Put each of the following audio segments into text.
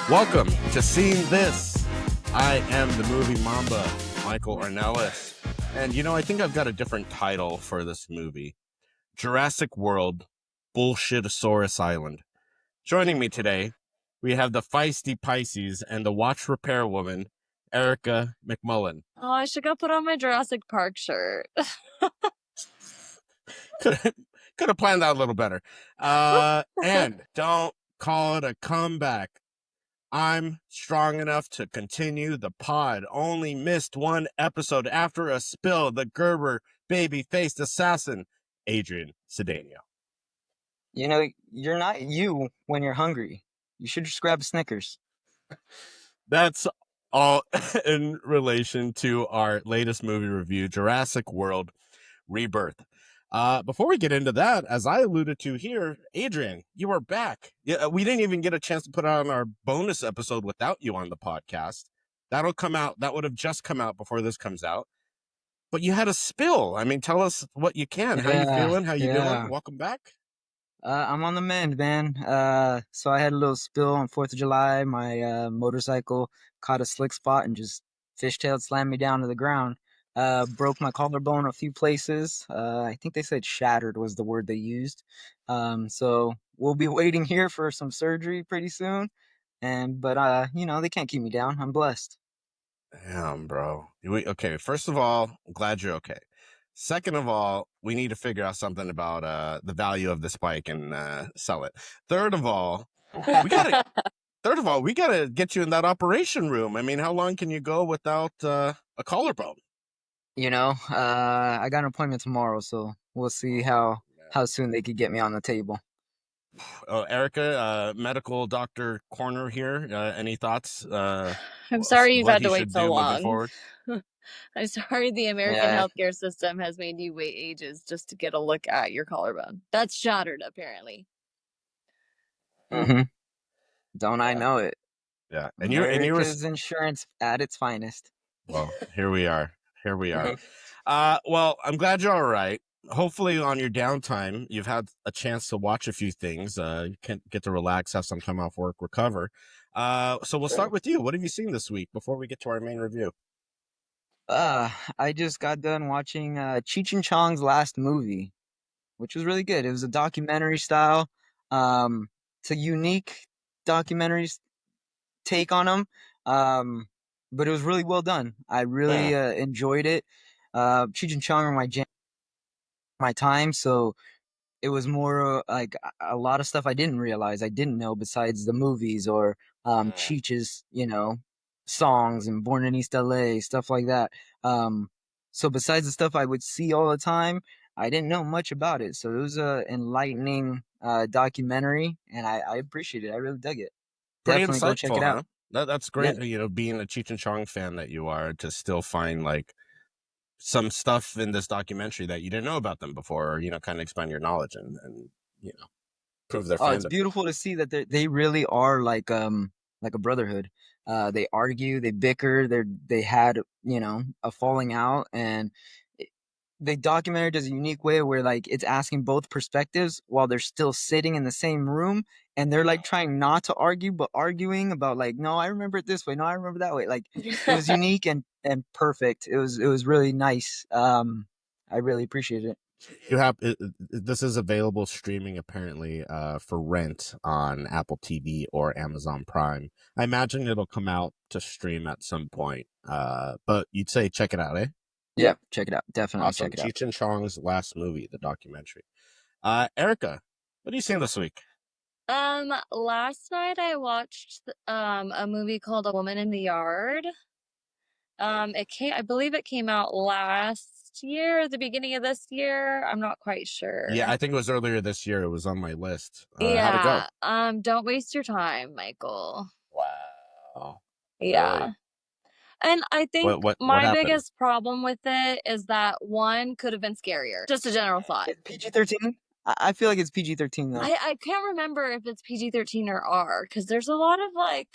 Welcome to Seeing This. I am the movie Mamba, Michael Ornelas. And I think I've got a different title for this movie. Jurassic World, Bullshitosaurus Island. Joining me today, we have the feisty Pisces and the watch repair woman, Erica McMullen. Oh, I should go put on my Jurassic Park shirt. Could have planned that a little better. And don't call it a comeback. I'm strong enough to continue the pod. Only missed one episode after a spill. The Gerber baby-faced assassin, Adrian Cedeno. You're not you when you're hungry. You should just grab a Snickers. That's all in relation to our latest movie review, Jurassic World, Rebirth. Before we get into that, as I alluded to here, Adrian, you are back. Yeah, we didn't even get a chance to put on our bonus episode without you on the podcast. That'll come out. That would have just come out before this comes out. But you had a spill. I mean, tell us what you can. How you feeling? How you doing? Welcome back. I'm on the mend, man. So I had a little spill on 4th of July. My motorcycle caught a slick spot and just fishtailed slammed me down to the ground. Broke my collarbone a few places. I think they said shattered was the word they used. So we'll be waiting here for some surgery pretty soon. But they can't keep me down. I'm blessed. Damn, bro. Okay, first of all, I'm glad you're okay. Second of all, we need to figure out something about the value of this bike and sell it. Third of all, we gotta get you in that operation room. I mean, how long can you go without a collarbone? I got an appointment tomorrow, so we'll see how soon they could get me on the table. Oh, Erica, medical doctor corner here. Any thoughts? I'm sorry you've had to wait so long. I'm sorry the American healthcare system has made you wait ages just to get a look at your collarbone. That's shattered, apparently. Mm-hmm. Don't I know it? Yeah, and America's insurance at its finest. Well, here we are. Well, I'm glad you're all right. Hopefully on your downtime, you've had a chance to watch a few things. You can get to relax, have some time off work, recover. So we'll start with you. What have you seen this week before we get to our main review? I just got done watching Cheech and Chong's last movie, which was really good. It was a documentary style. It's a unique documentary take on them. But it was really well done. I really enjoyed it. Cheech and Chong are my time, so it was more like a lot of stuff I didn't realize, I didn't know besides the movies or Cheech's, songs and Born in East LA, stuff like that. So besides the stuff I would see all the time, I didn't know much about it. So it was a enlightening documentary, and I appreciate it. I really dug it. Definitely go check it out. Huh? That's great. Yeah. Being a Cheech and Chong fan that you are, to still find like some stuff in this documentary that you didn't know about them before, or kind of expand your knowledge and prove their fandom. It's beautiful to see that they really are like a brotherhood. They argue, they bicker, they had a falling out, and they documented as a unique way where like it's asking both perspectives while they're still sitting in the same room, and they're like trying not to argue but arguing about like, no, I remember it this way, no, I remember that way. Like it was unique and perfect. It was really nice. I really appreciate it. This is available streaming apparently for rent on Apple TV or Amazon Prime. I imagine it'll come out to stream at some point. But you'd say check it out, eh? Yeah, check it out. Definitely awesome. Check it out. Cheech and Chong's last movie, the documentary. Erica, what are you seeing this week? Last night I watched a movie called A Woman in the Yard. I believe it came out last year, the beginning of this year. I'm not quite sure. Yeah, I think it was earlier this year. It was on my list. How'd it go? Don't waste your time, Michael. Wow. Yeah. Really? And I think what my biggest problem with it is that one could have been scarier. Just a general thought. It's PG-13? I feel like it's PG-13 though. I can't remember if it's PG-13 or R, because there's a lot of like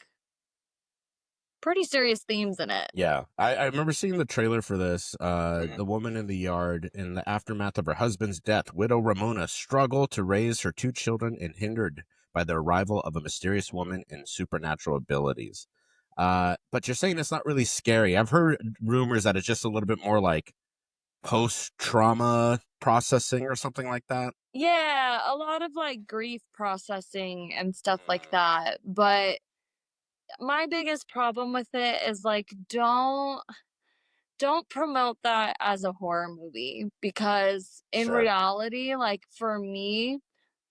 pretty serious themes in it. Yeah, I remember seeing the trailer for this. The woman in the yard. In the aftermath of her husband's death, widow Ramona struggled to raise her two children and hindered by the arrival of a mysterious woman and supernatural abilities. But you're saying it's not really scary. I've heard rumors that it's just a little bit more like post-trauma processing or something like that. Yeah, a lot of like grief processing and stuff like that. But my biggest problem with it is like don't promote that as a horror movie because in Sure. reality, like for me,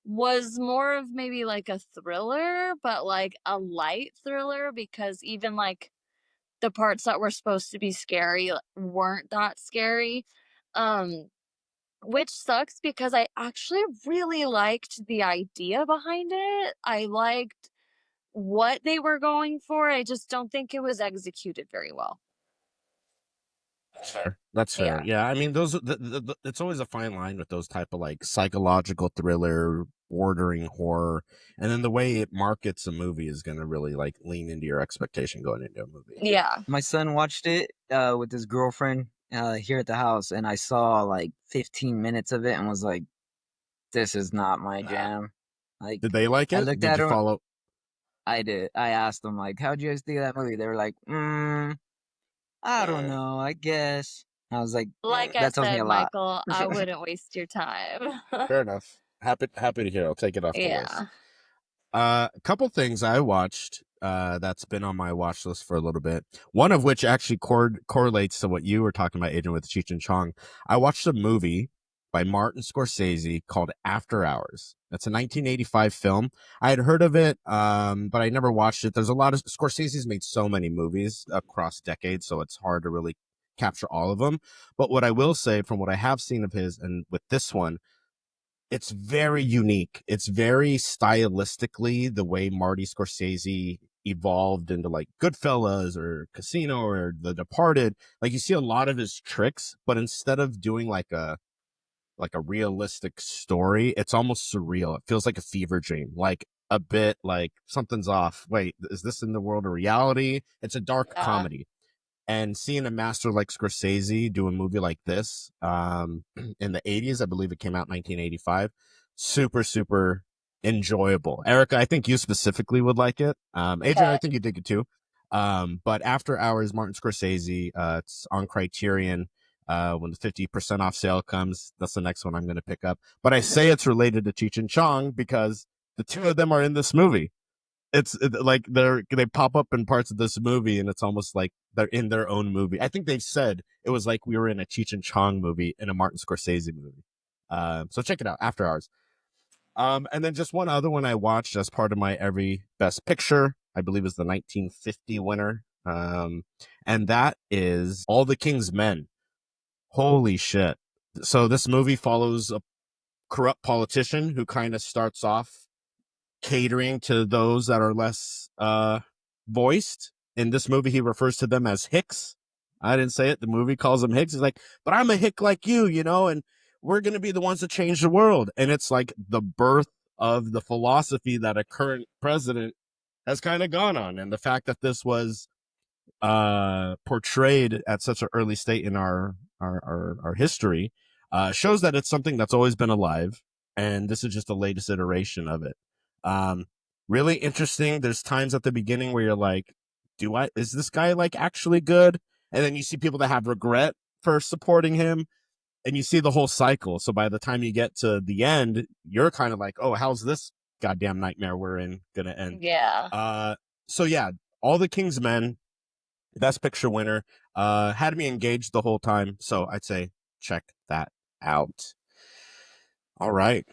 was more of maybe like a thriller, but like a light thriller because even like the parts that were supposed to be scary weren't that scary. Um which sucks because I actually really liked the idea behind it. I liked what they were going for. I just don't think it was executed very well. That's fair. That's fair. Yeah. Yeah, I mean, it's always a fine line with those type of like psychological thriller, bordering horror, and then the way it markets a movie is going to really like lean into your expectation going into a movie. Yeah. My son watched it with his girlfriend here at the house, and I saw like 15 minutes of it and was like, "This is not my jam." Like, Did they like I it? looked Did at you him. follow? I did. I asked them like, "How'd you guys think of that movie?" They were like, I don't Mm, know. I guess. I was like, Like I that tells me said, a lot. Michael, I wouldn't waste your time. fair enough. Happy to hear. I'll take it off the list. Yeah. A couple things I watched that's been on my watch list for a little bit. One of which actually correlates to what you were talking about, Adrian, with Cheech and Chong. I watched a movie by Martin Scorsese called After Hours. That's a 1985 film. I had heard of it, but I never watched it. There's a lot of Scorsese's made so many movies across decades, so it's hard to really capture all of them. But what I will say, from what I have seen of his, and with this one, it's very unique. It's very stylistically the way Marty Scorsese evolved into like Goodfellas or Casino or The Departed. Like you see a lot of his tricks, but instead of doing like a realistic story, it's almost surreal. It feels like a fever dream, like a bit like something's off. Wait, is this in the world of reality? It's a dark Yeah. comedy, and seeing a master like Scorsese do a movie like this in the 80s, I believe it came out in 1985, super enjoyable. Erica, I think you specifically would like it. Adrian, I Okay. think you dig it too. But After Hours, Martin Scorsese, it's on Criterion. When the 50% off sale comes, that's the next one I'm going to pick up. But I say it's related to Cheech and Chong because the two of them are in this movie. Like they pop up in parts of this movie, and it's almost like they're in their own movie. I think they said it was like we were in a Cheech and Chong movie in a Martin Scorsese movie. So check it out, After Hours. And then just one other one I watched as part of my every best picture, I believe is the 1950 winner. And that is All the King's Men. Holy shit. So this movie follows a corrupt politician who kind of starts off catering to those that are less voiced. In this movie, he refers to them as hicks. I didn't say it. The movie calls them hicks. He's like, but I'm a hick like you know, and we're going to be the ones that change the world. And it's like the birth of the philosophy that a current president has kind of gone on. And the fact that this was portrayed at such an early state in our history shows that it's something that's always been alive, and this is just the latest iteration of it. um Really interesting. There's times at the beginning where you're like, do I is this guy like actually good? And then you see people that have regret for supporting him, and you see the whole cycle. So by the time you get to the end, you're kind of like, oh, how's this goddamn nightmare we're in gonna end? Yeah. uh so yeah, All the King's Men, best picture winner, had me engaged the whole time, so I'd say check that out. All right,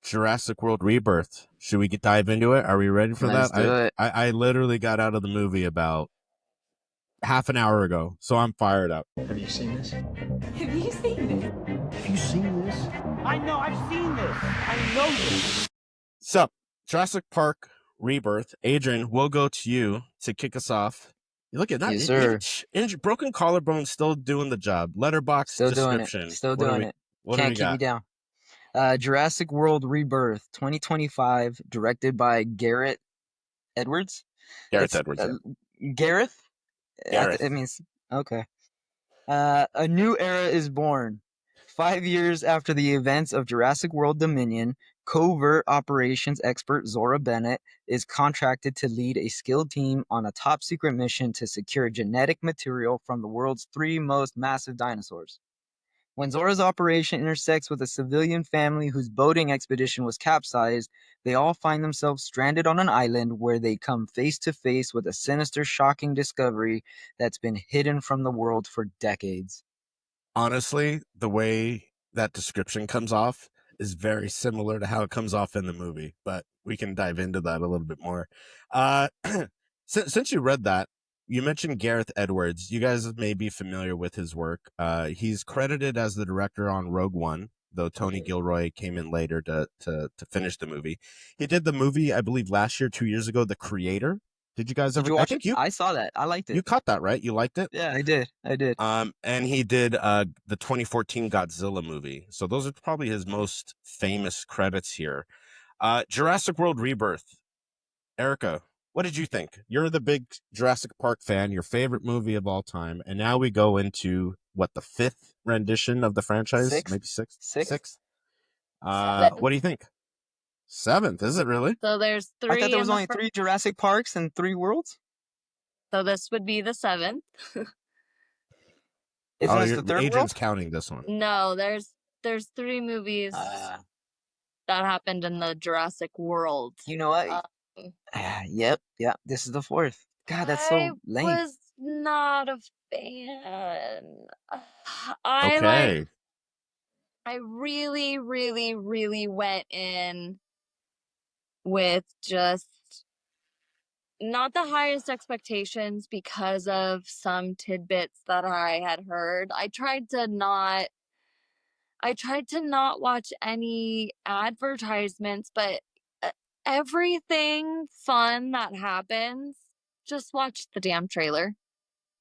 Jurassic World Rebirth, should we dive into it? Are we ready for Let's that? do it. I literally got out of the movie about half an hour ago, so I'm fired up. Have you seen this? Have you seen this? Have you seen this? I know, I've seen this. I know this. So Jurassic Park Rebirth. Adrian, we'll go to you to kick us off. You look at that. Yes, sir. Broken collarbone still doing the job. Letterbox Still doing description. it. Still doing it. What do Can't we keep me got? down. Jurassic World Rebirth 2025, directed by Garrett Edwards. Gareth It's Edwards. Yeah. Gareth. Gareth. It means okay. A new era is born. 5 years after the events of Jurassic World Dominion, covert operations expert Zora Bennett is contracted to lead a skilled team on a top secret mission to secure genetic material from the world's 3 most massive dinosaurs. When Zora's operation intersects with a civilian family whose boating expedition was capsized, they all find themselves stranded on an island where they come face to face with a sinister, shocking discovery that's been hidden from the world for decades. Honestly, the way that description comes off is very similar to how it comes off in the movie, but we can dive into that a little bit more. Uh, since you read that, you mentioned Gareth Edwards. You guys may be familiar with his work. He's credited as the director on Rogue One, though Tony Gilroy came in later to finish the movie. He did the movie, I believe, last year, 2 years ago, The Creator. Did you guys Did ever? you I watch it? think you I saw that. I liked you it. caught that, right? You liked it. Yeah, I did. I did. And he did the 2014 Godzilla movie. So those are probably his most famous credits here. Jurassic World Rebirth. Erica, what did you think? You're the big Jurassic Park fan, your favorite movie of all time, and now we go into what, the 5th rendition of the franchise, Sixth? maybe sixth. Sixth? What do you think? 7th, is it really? So there's I thought three there in was the only 3 Jurassic Parks and 3 worlds. so this would be the 7th. Isn't this the third Adrian's world? counting this one. No, there's 3 movies that happened in the Jurassic World. You know what? Um, Yep. This is the 4th. God, that's I so lame. was not a fan. I Okay. I really, really, really went in with just not the highest expectations because of some tidbits that I had heard. I tried to not watch any advertisements, but everything fun that happens, just watch the damn trailer.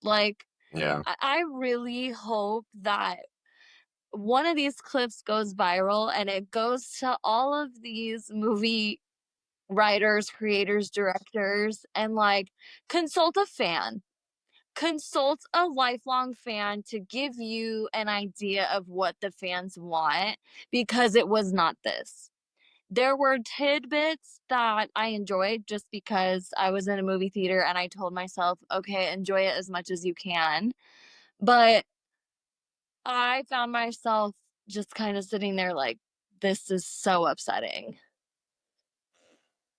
Like, Yeah. I really hope that one of these clips goes viral and it goes to all of these movie writers, creators, directors, and like consult a fan. Consult a lifelong fan to give you an idea of what the fans want, because it was not this. There were tidbits that I enjoyed just because I was in a movie theater and I told myself, okay, enjoy it as much as you can. But I found myself just kind of sitting there like, this is so upsetting.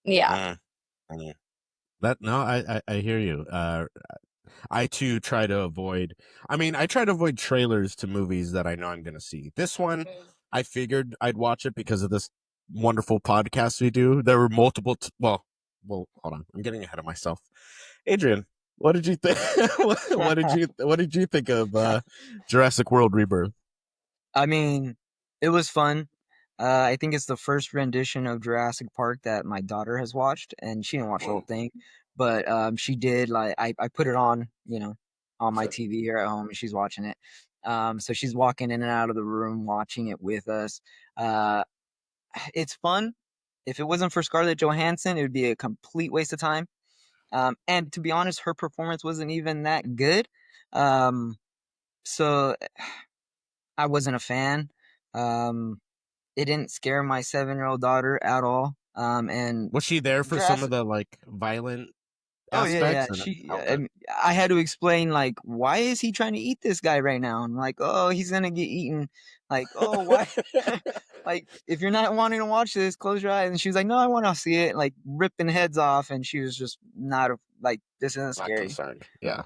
Yeah. Mm. I hear you. I too try to avoid. I try to avoid trailers to movies that I know I'm going to see. This one, I figured I'd watch it because of this wonderful podcast we do. There were multiple. Well, hold on. I'm getting ahead of myself. Adrian, what did you think? What did you think of Jurassic World Rebirth? I mean, it was fun. I think it's the first rendition of Jurassic Park that my daughter has watched, and she didn't watch the whole thing, but she did. Like, I put it on, on my TV here at home, and she's watching it. So she's walking in and out of the room watching it with us. It's fun. If it wasn't for Scarlett Johansson, it would be a complete waste of time. And to be honest, her performance wasn't even that good. So I wasn't a fan. It didn't scare my 7-year-old daughter at all. And Was she there for some of the like violent oh yeah. aspects? Okay. I had to explain, like, why is he trying to eat this guy right now? I'm like, oh, he's gonna get eaten. Like, oh, why? Like, if you're not wanting to watch this, close your eyes. And she was like, no, I want to see it. Like, ripping heads off, and she was just not like, this isn't Not scary. concerned. Yeah.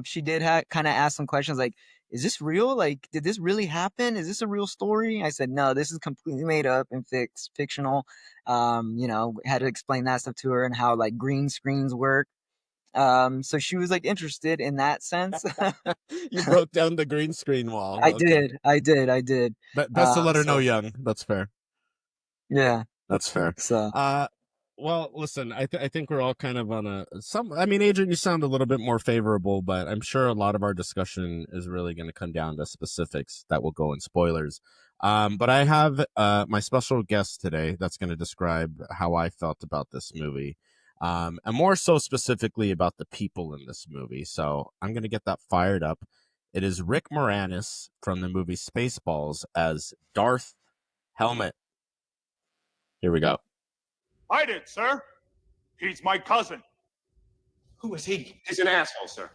She did kind of ask some questions like, is this real? Like, did this really happen? Is this a real story? I said, no, this is completely made up and fictional. Had to explain that stuff to her and how like green screens work. So she was like interested in that sense. You broke down the green screen wall. I did. But best to let her know So young. That's fair. yeah, That's fair. so Well, listen, I think we're all kind of on Adrian, you sound a little bit more favorable, but I'm sure a lot of our discussion is really going to come down to specifics that will go in spoilers. But I have my special guest today that's going to describe how I felt about this movie. And more so specifically about the people in this movie. So I'm going to get that fired up. It is Rick Moranis from the movie Spaceballs as Darth Helmet. Here we go. I did, sir. He's my cousin. Who is he? He's an asshole, sir.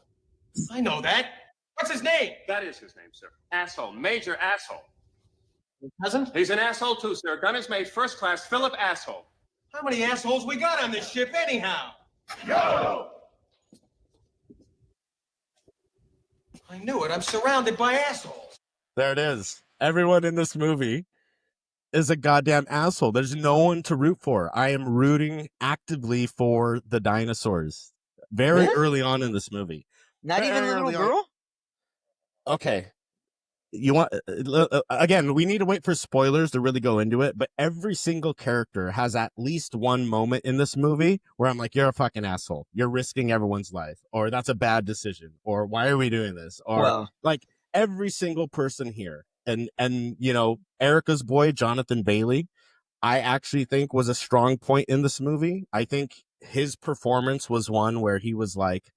I know that. What's his name? That is his name, sir. Asshole. Major asshole. Your cousin? He's an asshole, too, sir. Gun is made first class. Philip Asshole. How many assholes we got on this ship anyhow? Yo! I knew it. I'm surrounded by assholes. There it is. Everyone in this movie is a goddamn asshole. There's no one to root for. I am rooting actively for the dinosaurs very Really? early on in this movie. Not even the Very little early on. girl? Okay. You want again, we need to wait for spoilers to really go into it, but every single character has at least one moment in this movie where I'm like, you're a fucking asshole. You're risking everyone's life, or that's a bad decision, or why are we doing this? Or Well, like every single person here. And you know, Erica's boy, Jonathan Bailey, I actually think was a strong point in this movie. I think his performance was one where he was like,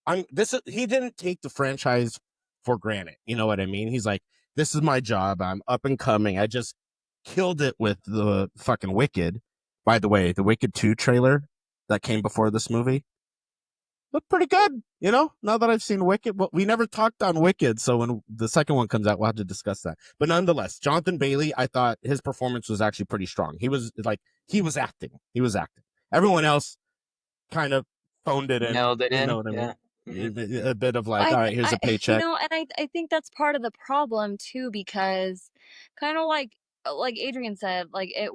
he didn't take the franchise for granted. You know what I mean? He's like, this is my job. I'm up and coming. I just killed it with the fucking Wicked. By the way, the Wicked 2 trailer that came before this movie looked pretty good. You know, now that I've seen Wicked, well, we never talked on Wicked. So when the second one comes out, we'll have to discuss that. But nonetheless, Jonathan Bailey, I thought his performance was actually pretty strong. He was acting. He was acting. Everyone else kind of phoned it in. nailed it You in. know what I mean? Yeah. Mhm. A bit of like, all right, here's a paycheck. And I think that's part of the problem too, because kind of like Adrian said, like it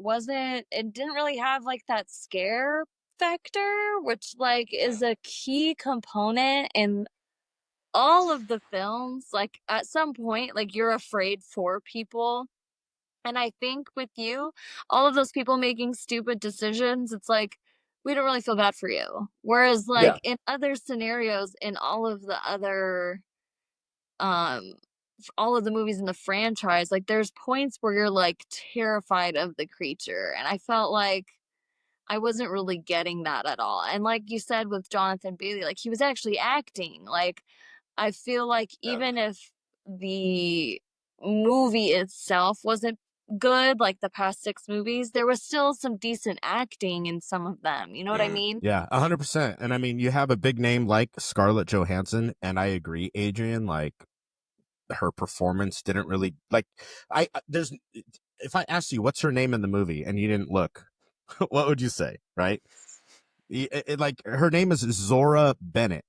didn't really have like that scare factor, which like is a key component in all of the films. Like at some point, like you're afraid for people. And I think with you, all of those people making stupid decisions, it's like, we don't really feel bad for you. Whereas, Yeah. like, in other scenarios, in all of the other, all of the movies in the franchise, like, there's points where you're, like, terrified of the creature. And I felt like I wasn't really getting that at all. And like you said with Jonathan Bailey, like, he was actually acting. Like, I feel like Yeah. even if the movie itself wasn't good, like the past 6 movies, there was still some decent acting in some of them. You know what I mean? Yeah, 100%. And I mean, you have a big name like Scarlett Johansson, and I agree, Adrian, like her performance didn't really like there's if I asked you what's her name in the movie and you didn't look, what would you say, right? Like her name is Zora Bennett.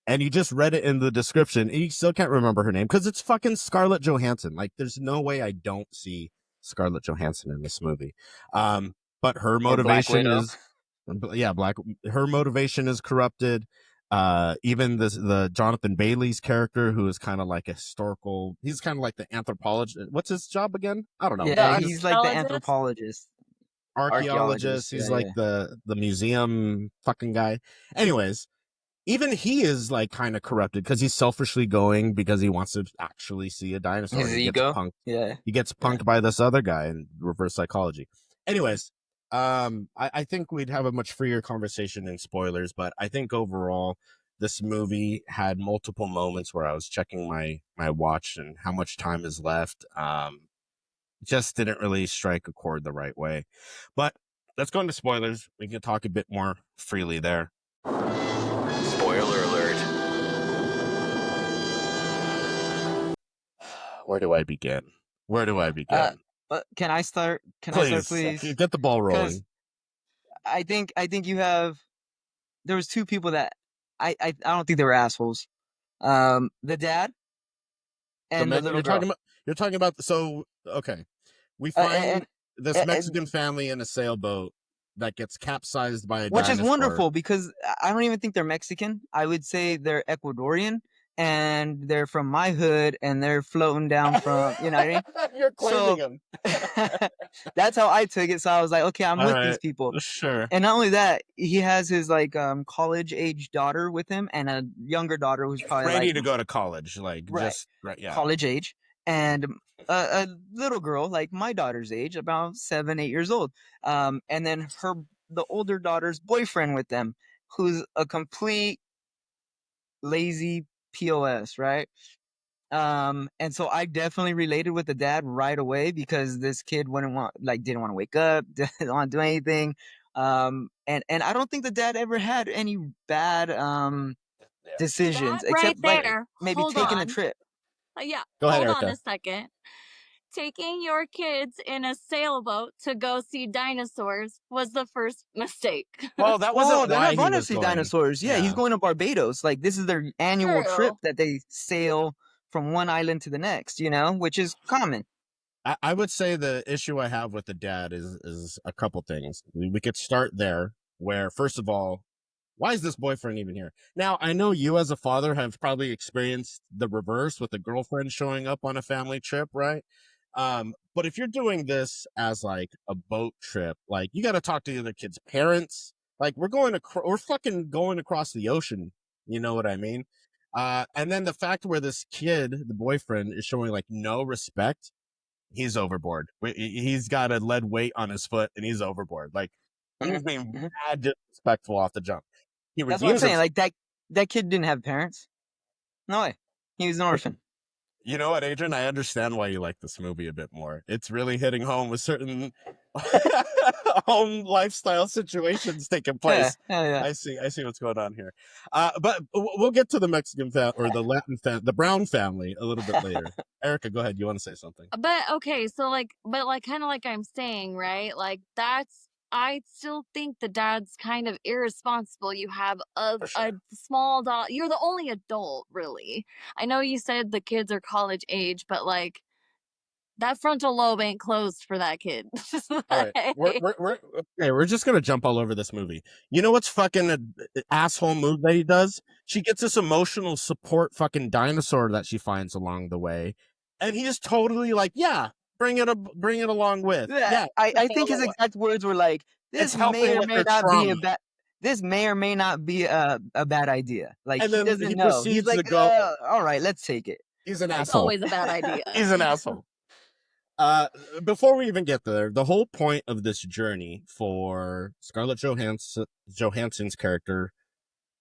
And you just read it in the description, and you still can't remember her name because it's fucking Scarlett Johansson. Like, there's no way I don't see Scarlett Johansson in this movie. But her Or Black motivation Widow. is, yeah, her motivation is corrupted. Even the Jonathan Bailey's character, who is kind of like a historical, he's kind of like the anthropologist. What's his job again? I don't know. Yeah, The he's like the archaeologist? anthropologist. Archaeologist. He's Yeah, like the museum fucking guy. Anyways, even he is like kind of corrupted because he's selfishly going because he wants to actually see a dinosaur. His He ego. gets punked. Yeah. He gets punked by this other guy in reverse psychology. Anyways, I think we'd have a much freer conversation in spoilers, but I think overall this movie had multiple moments where I was checking my watch and how much time is left. Just didn't really strike a chord the right way. But let's go into spoilers. We can talk a bit more freely there. Spoiler alert. Where do I begin? But can I start? Please, Please? get the ball 'Cause rolling. I think you have. There was 2 people that I don't think they were assholes. The dad and the little girl. You're talking about. So okay, we Uh, find and, this and- Mexican family in a sailboat that gets capsized by a which is dinosaur. wonderful because I don't even think they're Mexican. I would say they're Ecuadorian and they're from my hood and they're floating down from, you know what I mean? You're claiming So- him. That's how I took it. So I was like, okay, I'm All with right. these people. Sure. And not only that, he has his like college age daughter with him and a younger daughter who's probably Ready like to go to college, like Right. just right. Yeah. college age, and a little girl like my daughter's age, about 7, 8 years old. And then the older daughter's boyfriend with them, who's a complete lazy POS, right? And so I definitely related with the dad right away because this kid didn't want to wake up, didn't want to do anything. And I don't think the dad ever had any bad Yeah. decisions That right except like there. maybe Hold taking a on. trip. Yeah, Go ahead, hold on Erica. a second. Taking your kids in a sailboat to go see dinosaurs was the first mistake. Well, that Well, wasn't they're why not he going to was see going. dinosaurs. Yeah, he's Yeah. going to Barbados. Like this is their annual trip True. that they sail from one island to the next, which is common. I would say the issue I have with the dad is a couple things. We could start there, where first of all, why is this boyfriend even here? Now, I know you as a father have probably experienced the reverse with a girlfriend showing up on a family trip, right? But if you're doing this as like a boat trip, like you got to talk to the other kid's parents. Like we're fucking going across the ocean. You know what I mean? And then the fact where this kid, the boyfriend, is showing like no respect, he's overboard. He's got a lead weight on his foot and he's overboard. Like he Mhm, was being mhm. mad disrespectful off the jump. He That's what I'm redeems saying. himself. Like that kid didn't have parents. No way. He was an orphan. You know what, Adrian? I understand why you like this movie a bit more. It's really hitting home with certain home lifestyle situations taking Yeah, place. yeah, yeah. I see what's going on here. But we'll get to the Mexican or the Latin the Brown family a little bit later. Erica, go ahead. You want to say something? But okay, so like kind of like I'm saying, right? Like that's I still think the dad's kind of irresponsible. You have For a sure. small dog. You're the only adult, really. I know you said the kids are college age, but like that frontal lobe ain't closed for that kid. All right, we're okay. We're just gonna jump all over this movie. You know what's fucking an asshole move that he does? She gets this emotional support fucking dinosaur that she finds along the way, and he is totally like, yeah, bring it along with, Yeah, yeah, I think his follow it. exact words were like, It's helping with their trauma, This may or may not be a bad idea." Like and he then doesn't he know. He's proceeds to like, go. all right, let's take it." He's an It's asshole. always a bad idea. He's an asshole. Before we even get there, the whole point of this journey for Scarlett Johansson's character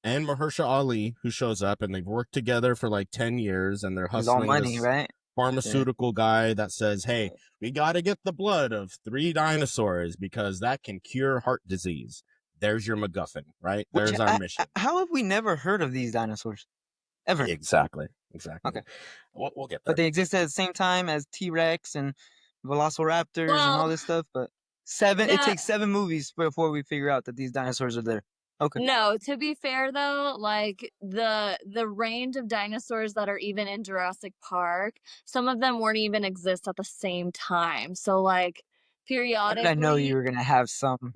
and Mahershala Ali, who shows up, and they've worked together for like 10 years, and they're It's all hustling money, this right? Yeah. pharmaceutical guy that says, hey, we got to get the blood of 3 dinosaurs because that can cure heart disease. There's your MacGuffin, right? Which There's our mission. how have we never heard of these dinosaurs ever? Exactly. Okay, We'll get but there. they existed at the same time as T-Rex and Velociraptors and all Well, this stuff. But it the takes 7 movies before we figure out that these dinosaurs are there. Okay. no, to be fair though, like the range of dinosaurs that are even in Jurassic Park, some of them weren't even exist at the same time. So like How did I know you periodically were gonna have some?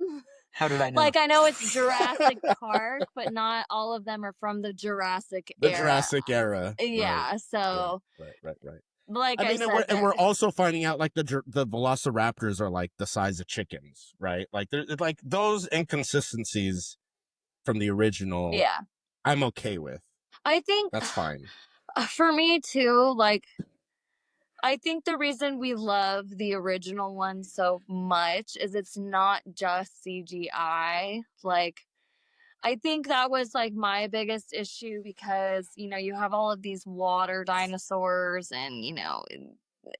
How did I know? like I know it's Jurassic Park, but not all of them are from the Jurassic The era. Jurassic era. Right. Yeah, Yeah. so Right. like I I mean, said and that we're also finding out like the Velociraptors are like the size of chickens, right? Like they're like those inconsistencies from the original. yeah. I'm okay with. I think That's fine. for me too, like I think the reason we love the original one so much is it's not just CGI. Like, I think that was like my biggest issue because, you have all of these water dinosaurs and,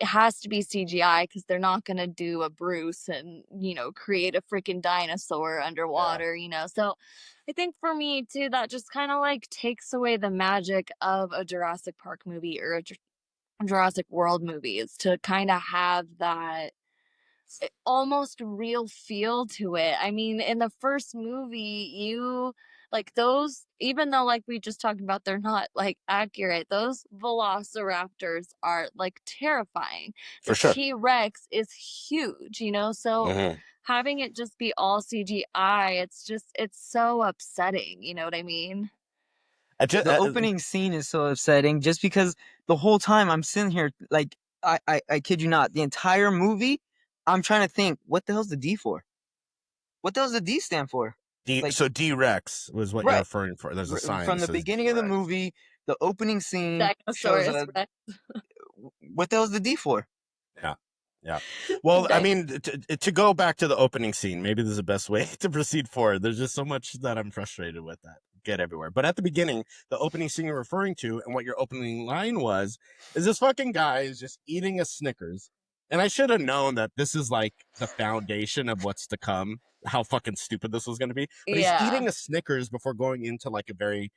it has to be CGI because they're not going to do a Bruce and, create a freaking dinosaur Yeah, underwater. So I think for me too, that just kind of like takes away the magic of a Jurassic Park movie or a Jurassic World movies to kind of have that almost real feel to it. I mean, in the first movie, you like those, even though, like we just talked about, they're not like accurate, those velociraptors are like terrifying. The for sure. T Rex is huge. So Mm-hmm. having it just be all CGI, it's so upsetting. You know what I mean? I just, The opening scene is so upsetting just because the whole time I'm sitting here, like, I kid you not, the entire movie, I'm trying to think, what the hell's the D for? What the hell's the D stand for? Like, So D Rex was what you're right, referring for. There's a sign from that the says beginning of the D-Rex. movie, the opening scene shows Dinosaurus, right? what the hell's the D for? Yeah. Well, I Dino- mean, to go back to the opening scene, maybe this is the best way to proceed forward. There's just so much that I'm frustrated with that. get everywhere. But at the beginning, the opening scene you're referring to and what your opening line was is this fucking guy is just eating a Snickers. And I should have known that this is like the foundation of what's to come, how fucking stupid this was going to be. But he's Yeah. eating a Snickers before going into like a very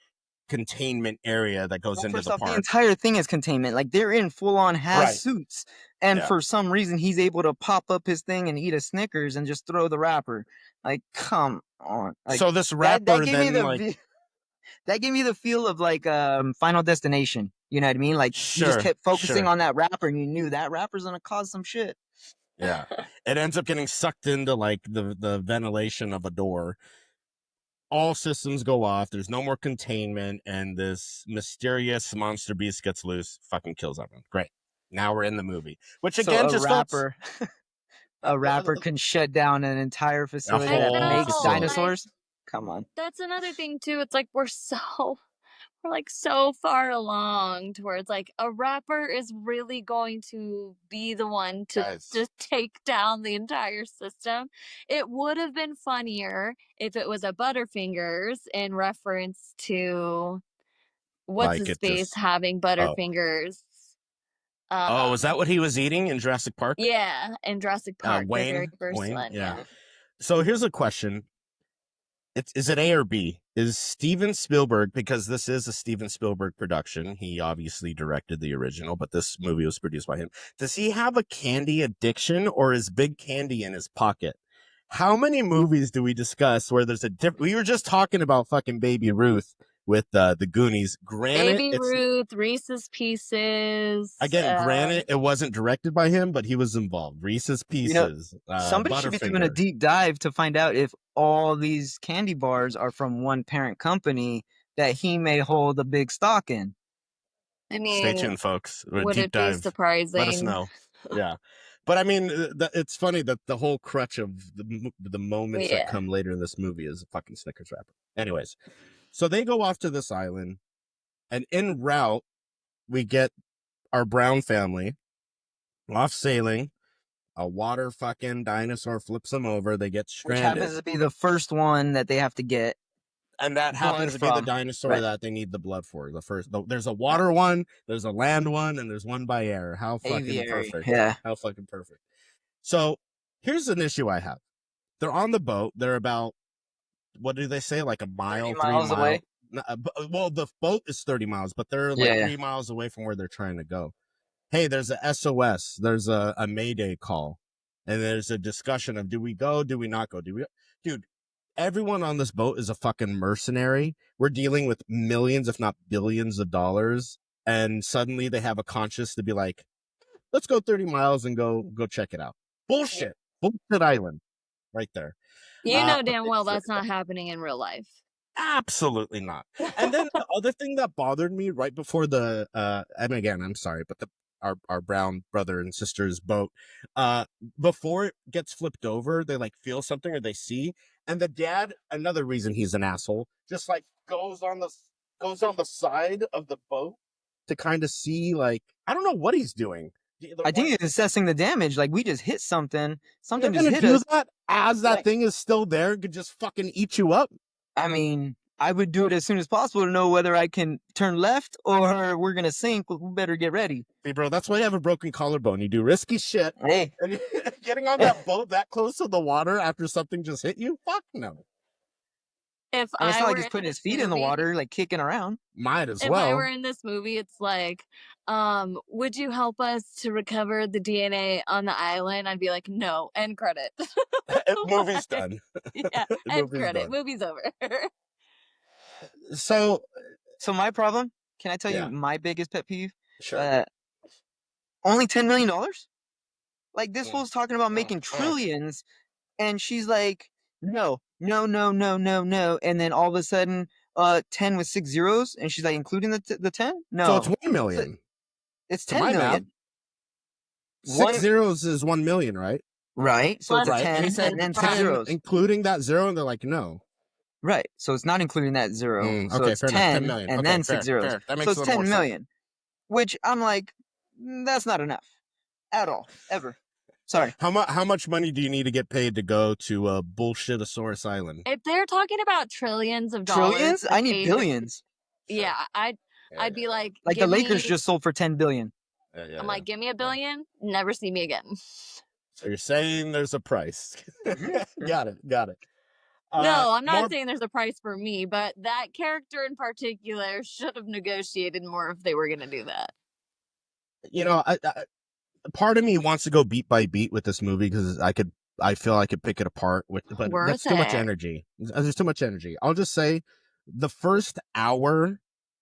containment area that goes Well, into first the off, the park. entire thing is containment. Like they're in full-on Right. suits, and Yeah. for some reason he's able to pop up his thing and eat a Snickers and just throw the wrapper. Like, come on. Like So this that rapper gave me then the like that gave me the feel of like Final Destination. You know what I mean? Like you just kept focusing on that rapper, and you knew that rapper's gonna cause some shit. Yeah. It ends up getting sucked into like the ventilation of a door. All systems go off. There's no more containment, and this mysterious monster beast gets loose, fucking kills everyone. Great. Now we're in the movie, which So again a just rapper, a felt rapper can shut down an entire facility that whole makes facility. dinosaurs. Come on. That's another thing too. It's like we're like so far along to where it's like a rapper is really going to be the one to Guys. just take down the entire system. It would have been funnier if it was a Butterfingers in reference to what's Like his it face just having Butterfingers. was that what he was eating in Jurassic Park? Yeah, in Jurassic Park, the very first one. Yeah. Yeah. So here's a question. Is it A or B? Is Steven Spielberg, because this is a Steven Spielberg production, he obviously directed the original, but this movie was produced by him. Does he have a candy addiction, or is big candy in his pocket? How many movies do we discuss where there's a different? We were just talking about fucking Baby Ruth with the Goonies. Granted, Baby it's Ruth, Reese's Pieces. granted it wasn't directed by him, but he was involved. Reese's You know, Pieces, somebody should be doing a Butterfinger. deep dive to find out if all these candy bars are from one parent company that he may hold a big stock in. I Stay mean, tuned, folks. A would deep it be dive. surprising? Let us know. Yeah, but I mean, it's funny that the whole crutch of the moments that Yeah. come later in this movie is a fucking Snickers wrapper. Anyways, so they go off to this island, and en route we get our Brown family off sailing. A water fucking dinosaur flips them over. They get Which stranded. happens to be the first one that they have to get. And that happens to be the from. dinosaur Right. that they need the blood for. There's a water one, there's a land one, and there's one by air. How fucking Aviary. perfect. Yeah. How fucking perfect. So here's an issue I have. They're on the boat. They're about, what do they say? Like a mile, 30 3 miles miles away? Well, the boat is 30 miles, but they're like Yeah. 3 miles away from where they're trying to go. Hey, there's a SOS. There's a Mayday call. And there's a discussion of, do we go? Do we not go? Dude, everyone on this boat is a fucking mercenary. We're dealing with millions, if not billions of dollars. And suddenly they have a conscience to be like, let's go 30 miles and go check it out. Bullshit. Bullshit island. Right there. You know but damn they well figure that's not happening in real life. Absolutely not. And then the other thing that bothered me right before the and again, I'm sorry, but our brown brother and sister's boat, before it gets flipped over, they like feel something or they see, and the dad, another reason he's an asshole, just like goes on the side of the boat to kind of see, like, I don't know what he's doing. I think he's assessing the damage. Like, we just hit something. Something You're just gonna hit do us. that as that Right. thing is still there, could just fucking eat you up. I mean, I would do it as soon as possible to know whether I can turn left or we're going to sink. We better get ready. Hey, bro, that's why you have a broken collarbone. You do risky shit. Hey. And getting on that boat that close to the water after something just hit you? Fuck no. If And it's I not were like he's in putting his this feet in the movie- water, like kicking around. Might as If well. I were in this movie, it's like, would you help us to recover the DNA on the island? I'd be like, no, end credit. Movie's done. Yeah, end Movie's credit. done. Movie's over. So my problem, can I tell Yeah. you my biggest pet peeve? sure. Only $10 million? Like, this Mm. fool's talking about making trillions, and she's like, no. And then all of a sudden, 10 with 6 zeros, and she's like, including the 10? No. So it's 1 million. It's to 10 my million. math. 6 zeros is 1 million, right? Right. So it's a Right, 10 And he and, said then 6 10, zeros. including that zero, and they're like, no. Right. So it's not including that zero. So Okay, it's fair 10, enough. 10 million. and Okay, then fair, 6 zeros. fair. That makes So a it's little 10 more million. Which I'm like, that's not enough. At all. Ever. Sorry. How much money do you need to get paid to go to Bullshitosaurus Island? If they're talking about trillions of dollars, Trillions? to I need pay billions. yeah, I'd be like, Like the give Lakers me. just sold for 10 billion. I'm like, give me $1 billion, never see me again. So you're saying there's a price. Got it. No, I'm not More, saying there's a price for me, but that character in particular should have negotiated more if they were going to do that. you know, part of me wants to go beat by beat with this movie because I feel I could pick it apart but that's too much energy. There's too much energy. I'll just say the first hour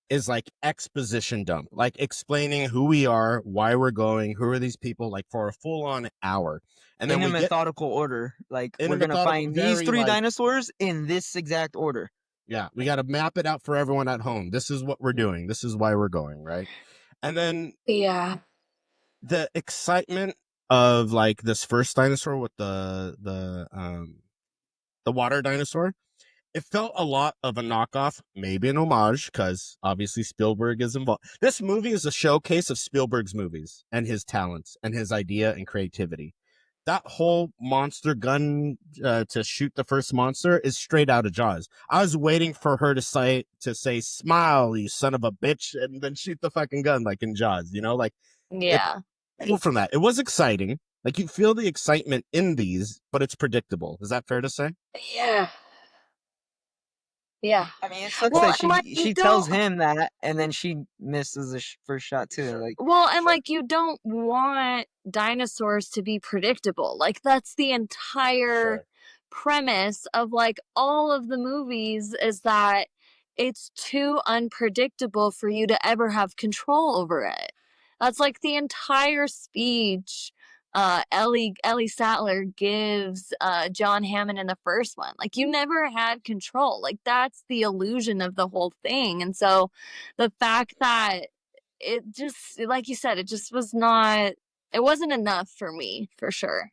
is like exposition dump, like explaining who we are, why we're going, who are these people, like for a full on hour. And then in a we get methodical order. Like, in a we're going to methodical, find these very 3 like, dinosaurs in this exact order. yeah, we got to map it out for everyone at home. This is what we're doing. This is why we're going, right? And then Yeah. the excitement of like this first dinosaur with the water dinosaur, it felt a lot of a knockoff, maybe an homage, because obviously Spielberg is involved. This movie is a showcase of Spielberg's movies and his talents and his idea and creativity. That whole monster gun to shoot the first monster is straight out of Jaws. I was waiting for her to say "Smile, you son of a bitch," and then shoot the fucking gun like in Jaws. You know, like it Yeah. pulled from that. It was exciting. Like you feel the excitement in these, but it's predictable. Is that fair to say? Yeah. Yeah. I mean, it sucks Well, that and like, you she tells don't. him that, and then she misses the first shot too. Like, Well, and like, you don't want dinosaurs to be predictable. Like, that's the entire premise of like all of the movies, is that it's too unpredictable for you to ever have control over it. That's like the entire speech Ellie Sattler gives John Hammond in the first one. Like, you never had control. Like, that's the illusion of the whole thing. And so the fact that it just, like you said, it just was not, it wasn't enough for me, for sure.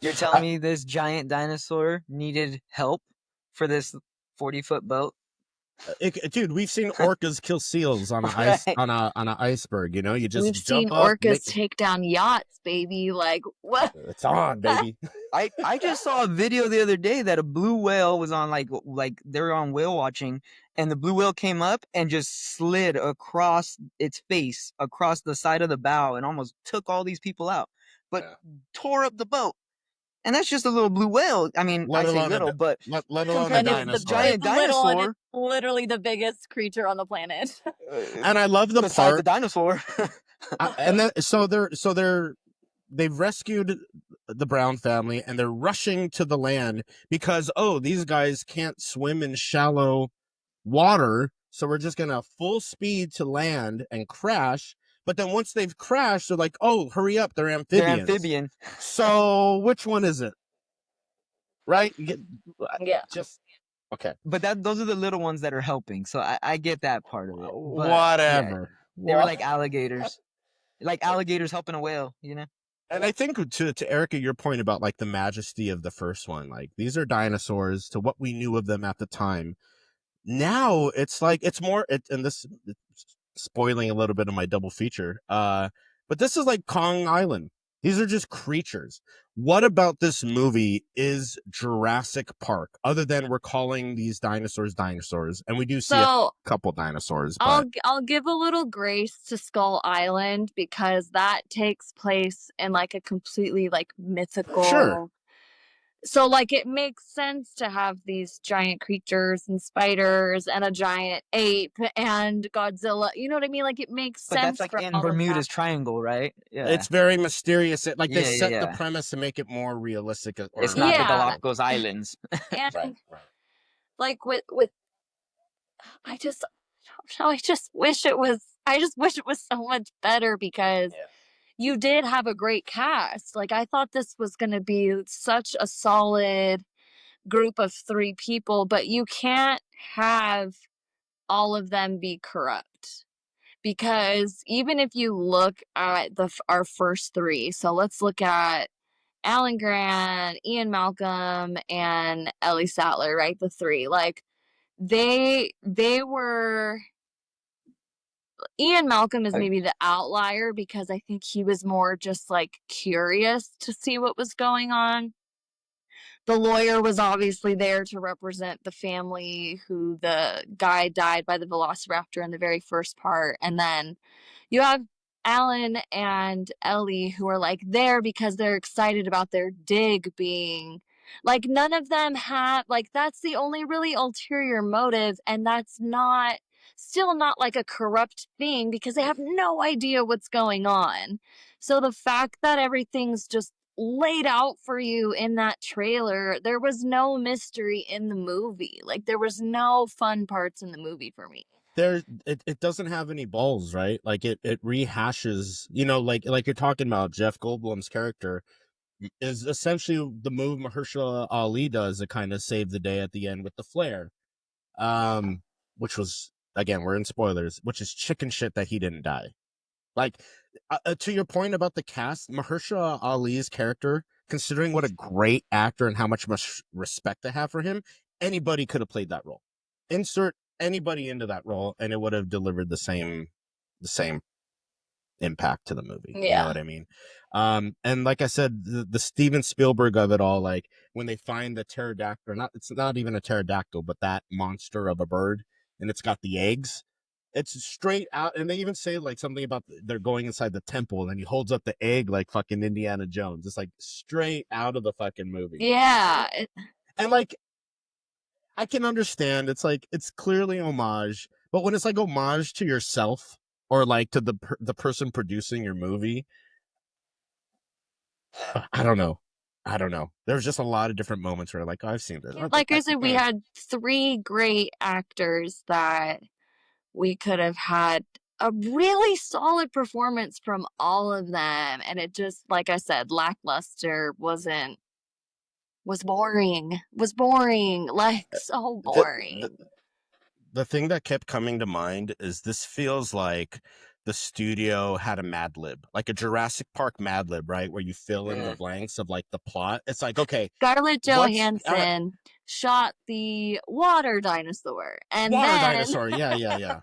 you're telling me this giant dinosaur needed help for this 40-foot boat? Dude, we've seen orcas kill seals on an ice Right. on an iceberg. You know, you just We've jump seen up, orcas take down yachts, baby. Like, what? it's on, baby. I just saw a video the other day that a blue whale was on, like they were on whale watching, and the blue whale came up and just slid across its face, across the side of the bow, and almost took all these people out, but tore up the boat. And that's just a little blue whale. I mean, Let I say alone little, but let alone a compared to the dinosaur. giant It's little, and dinosaur, it's literally the biggest creature on the planet. And I love the besides the part, dinosaur. and then they've rescued the Brown family, and they're rushing to the land because these guys can't swim in shallow water, so we're just gonna full speed to land and crash. But then once they've crashed, they're like, "Oh, hurry up! They're They're amphibians." amphibian. So which one is it? Right? Yeah. Just okay. But those are the little ones that are helping. So I get that part of it. But yeah, Whatever. they were like alligators. Like alligators helping a whale, you know? And I think to Erica, your point about like the majesty of the first one, like these are dinosaurs to what we knew of them at the time. Now it's like it's more and this it's spoiling a little bit of my double feature. But this is like Kong Island. These are just creatures. What about this movie is Jurassic Park? Other than we're calling these dinosaurs, and we do see a couple dinosaurs. But I'll give a little grace to Skull Island, because that takes place in like a completely like mythical. Sure. So like it makes sense to have these giant creatures and spiders and a giant ape and Godzilla. You know what I mean? Like it makes But sense that's like for in all of Bermuda's that. Triangle, right? Yeah. it's very mysterious. Like they Yeah, set the yeah. premise to make it more realistic. It's not the Yeah. Galapagos Islands. And Right. like with I just wish it was so much better, because you did have a great cast. Like I thought this was going to be such a solid group of 3 people, but you can't have all of them be corrupt, because even if you look at our first 3, so let's look at Alan Grant, Ian Malcolm, and Ellie Sattler, right? The 3, like they were Ian Malcolm is I- maybe the outlier because I think he was more just like curious to see what was going on. The lawyer was obviously there to represent the family who the guy died by the velociraptor in the very first part. And then you have Alan and Ellie who are like there because they're excited about their dig being like none of them have like that's the only really ulterior motive, and that's not still not like a corrupt thing because they have no idea what's going on. So the fact that everything's just laid out for you in that trailer, there was no mystery in the movie. Like there was no fun parts in the movie for me. It doesn't have any balls, right? Like it rehashes, like you're talking about Jeff Goldblum's character is essentially the move Mahershala Ali does to kind of save the day at the end with the flare. Which was, again, we're in spoilers, which is chicken shit that he didn't die. Like, to your point about the cast, Mahershala Ali's character, considering what a great actor and how much respect I have for him, anybody could have played that role. Insert anybody into that role, and it would have delivered the same impact to the movie. You know what I mean? And like I said, the Steven Spielberg of it all, like when they find the pterodactyl, it's not even a pterodactyl, but that monster of a bird, and it's got the eggs. It's straight out, and they even say like something about they're going inside the temple, and he holds up the egg like fucking Indiana Jones. It's like straight out of the fucking movie. Yeah. And like I can understand it's like it's clearly homage, but when it's like homage to yourself or like to the person producing your movie, I don't know. There's just a lot of different moments where like, oh, I've seen this. Like I said, we had 3 great actors that we could have had a really solid performance from all of them, and it just, like I said, lackluster was boring, like so boring. The thing that kept coming to mind is this feels like the studio had a Mad Lib, like a Jurassic Park Mad Lib, right? Where you fill in the blanks of like the plot. It's like, okay, Scarlett Johansson shot the water dinosaur, and water then dinosaur. Yeah.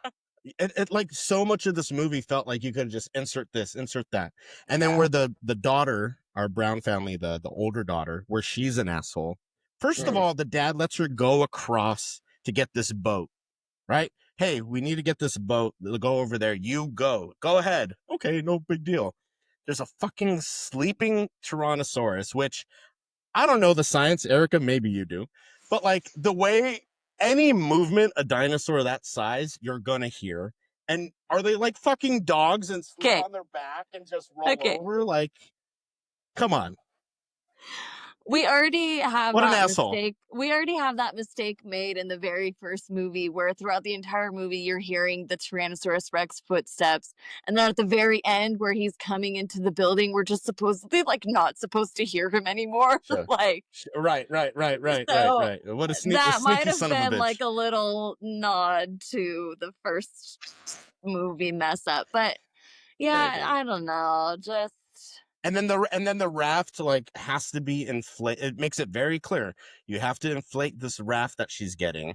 It like so much of this movie felt like you could just insert this, insert that. And then where the daughter, our Brown family, the older daughter, where she's an asshole. First of all, the dad lets her go across to get this boat, right? Hey, we need to get this boat. Go over there. You go ahead. Okay, no big deal. There's a fucking sleeping Tyrannosaurus, which I don't know the science, Erica, maybe you do, but like the way any movement a dinosaur that size you're gonna hear. And are they like fucking dogs and sleep on their back and just roll over? Like, come on. we already have What an that asshole. mistake. We already have that mistake made in the very first movie, where throughout the entire movie you're hearing the Tyrannosaurus Rex footsteps, and then at the very end where he's coming into the building, we're just supposedly like not supposed to hear him anymore. Sure. Like, right. so What a that might sneaky have son of a been bitch. like a little nod to the first movie mess up, but yeah, Maybe. I don't know, just. And then the raft like has to be inflated. It makes it very clear you have to inflate this raft that she's getting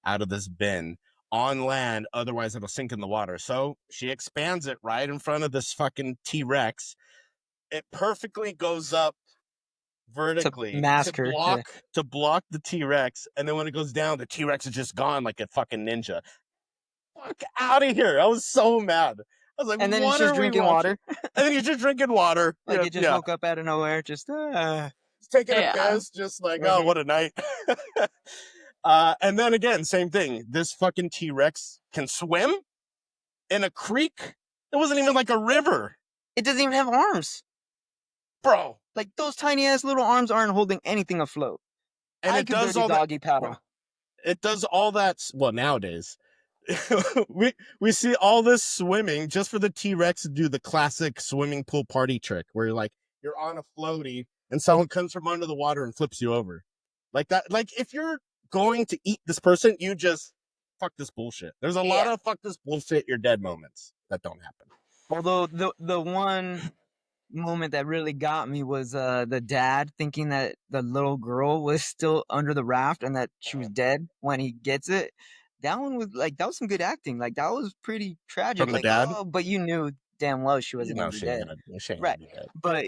out of this bin on land, otherwise it'll sink in the water. So she expands it right in front of this fucking T-Rex. It perfectly goes up vertically to block the T-Rex, and then when it goes down, the T-Rex is just gone like a fucking ninja. Fuck out of here! I was so mad. I was like, and then what he's just are we drinking watching? water. And then he's just drinking water. Like he just woke up out of nowhere, just taking a piss, just like, oh, what a night. And then again, same thing. This fucking T-Rex can swim in a creek. It wasn't even like a river. It doesn't even have arms. Bro. Like those tiny ass little arms aren't holding anything afloat. And it does all doggy paddle. It does all that. Well, nowadays, we see all this swimming just for the T-Rex to do the classic swimming pool party trick where you're on a floaty and someone comes from under the water and flips you over. Like that. Like if you're going to eat this person, you just fuck this bullshit. There's a lot of fuck this bullshit, you're dead moments that don't happen. Although the one moment that really got me was the dad thinking that the little girl was still under the raft and that she was dead when he gets it. that one was like that was some good acting. Like that was pretty tragic. From the Like, dad? oh, but you knew damn well she You wasn't know gonna be dead. she ain't gonna Right. be dead. But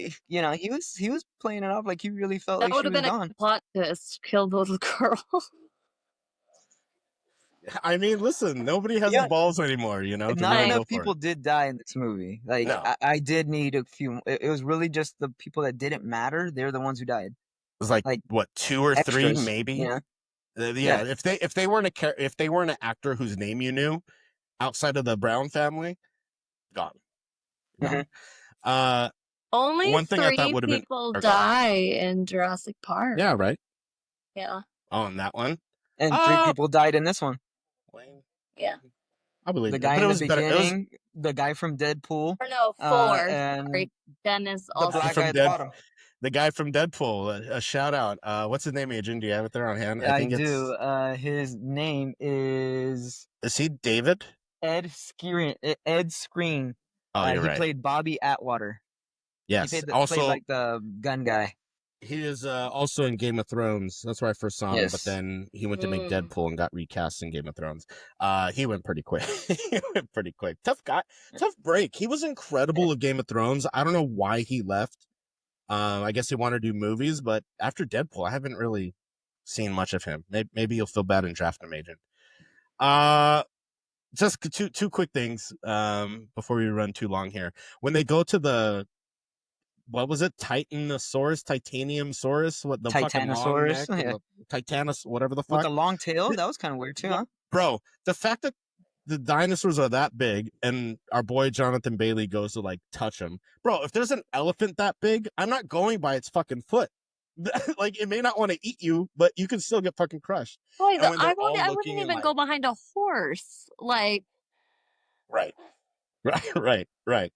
he was playing it off like he really felt That like would she have was been a gone. plot twist. Kill the little girl. I mean, listen, nobody has the Yeah. balls anymore, you know, to Not really Right. enough go for people it. did die in this movie. Like No, it I did need a few. It was really just the people that didn't matter. They're the ones who died. was like Like what, 2 or 3 extras. maybe. Yeah. Yeah, if they weren't if they weren't an actor whose name you knew outside of the Brown family, gone. Hmm. Uh, Only one thing I thought 3 would have been, people or go ahead. die in Jurassic Park. Yeah, right. Yeah. Oh, and that one. And 3 people died in this one. Yeah. I believe The it, guy but in it the was better. It was beginning, the guy from Deadpool, Or no, 4. and Sorry. Dennis the also. black from guy at the Dead, bottom. the guy from Deadpool. A shout out. What's his name, Agent? Do you have it there on hand? I I think do. His name is is he David? Ed Skrein. Ed Skrein. Oh, you're He right. played Bobby Atwater. He Yes. played Also, like the gun guy. he is also in Game of Thrones. That's where I first saw him, but Yes. then he went to make Mm. Deadpool and got recast in Game of Thrones. He went pretty quick. He went pretty quick. Tough guy. Tough break. He was incredible at Game of Thrones. I don't know why he left. I guess he wanted to do movies, but after Deadpool, I haven't really seen much of him. Maybe you'll feel bad and draft him, Agent. Just two quick things before we run too long here. When they go to the, what was it, Titaniumsaurus, what, the fucking long Titanosaurus. neck and Yeah. the Titanus, whatever the With fuck, the long tail. That was kind of weird too, huh? bro. The fact that the dinosaurs are that big and our boy Jonathan Bailey goes to like touch him, bro. If there's an elephant that big, I'm not going by its fucking foot. Like, it may not want to eat you, but you can still get fucking crushed. Boy, And when they're I all wouldn't looking and even like, go behind a horse. Like, right, right.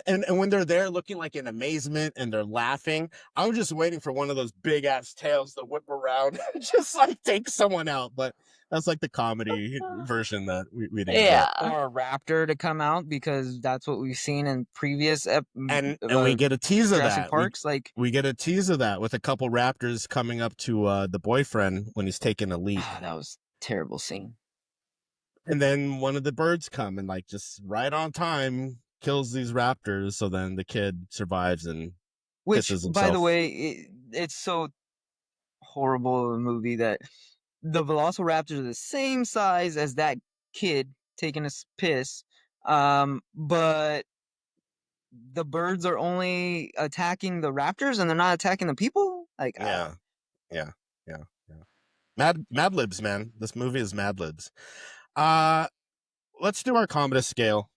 And when they're there looking like in amazement and they're laughing, I'm just waiting for one of those big ass tails to whip around and just like take someone out. But that's like the comedy version that we didn't get. Or a raptor to come out, because that's what we've seen in previous And we get a tease of Jurassic that. Parks. Like, We get a tease of that with a couple raptors coming up to the boyfriend when he's taking a leak. that was a terrible scene. And then one of the birds come and like just right on time kills these raptors. So then the kid survives and Which, pisses himself. by the way, it's so horrible of a movie that the Velociraptors are the same size as that kid taking a piss, but the birds are only attacking the raptors and they're not attacking the people. Like, Yeah. Mad Libs, man. This movie is Mad Libs. Let's do our Commodus scale.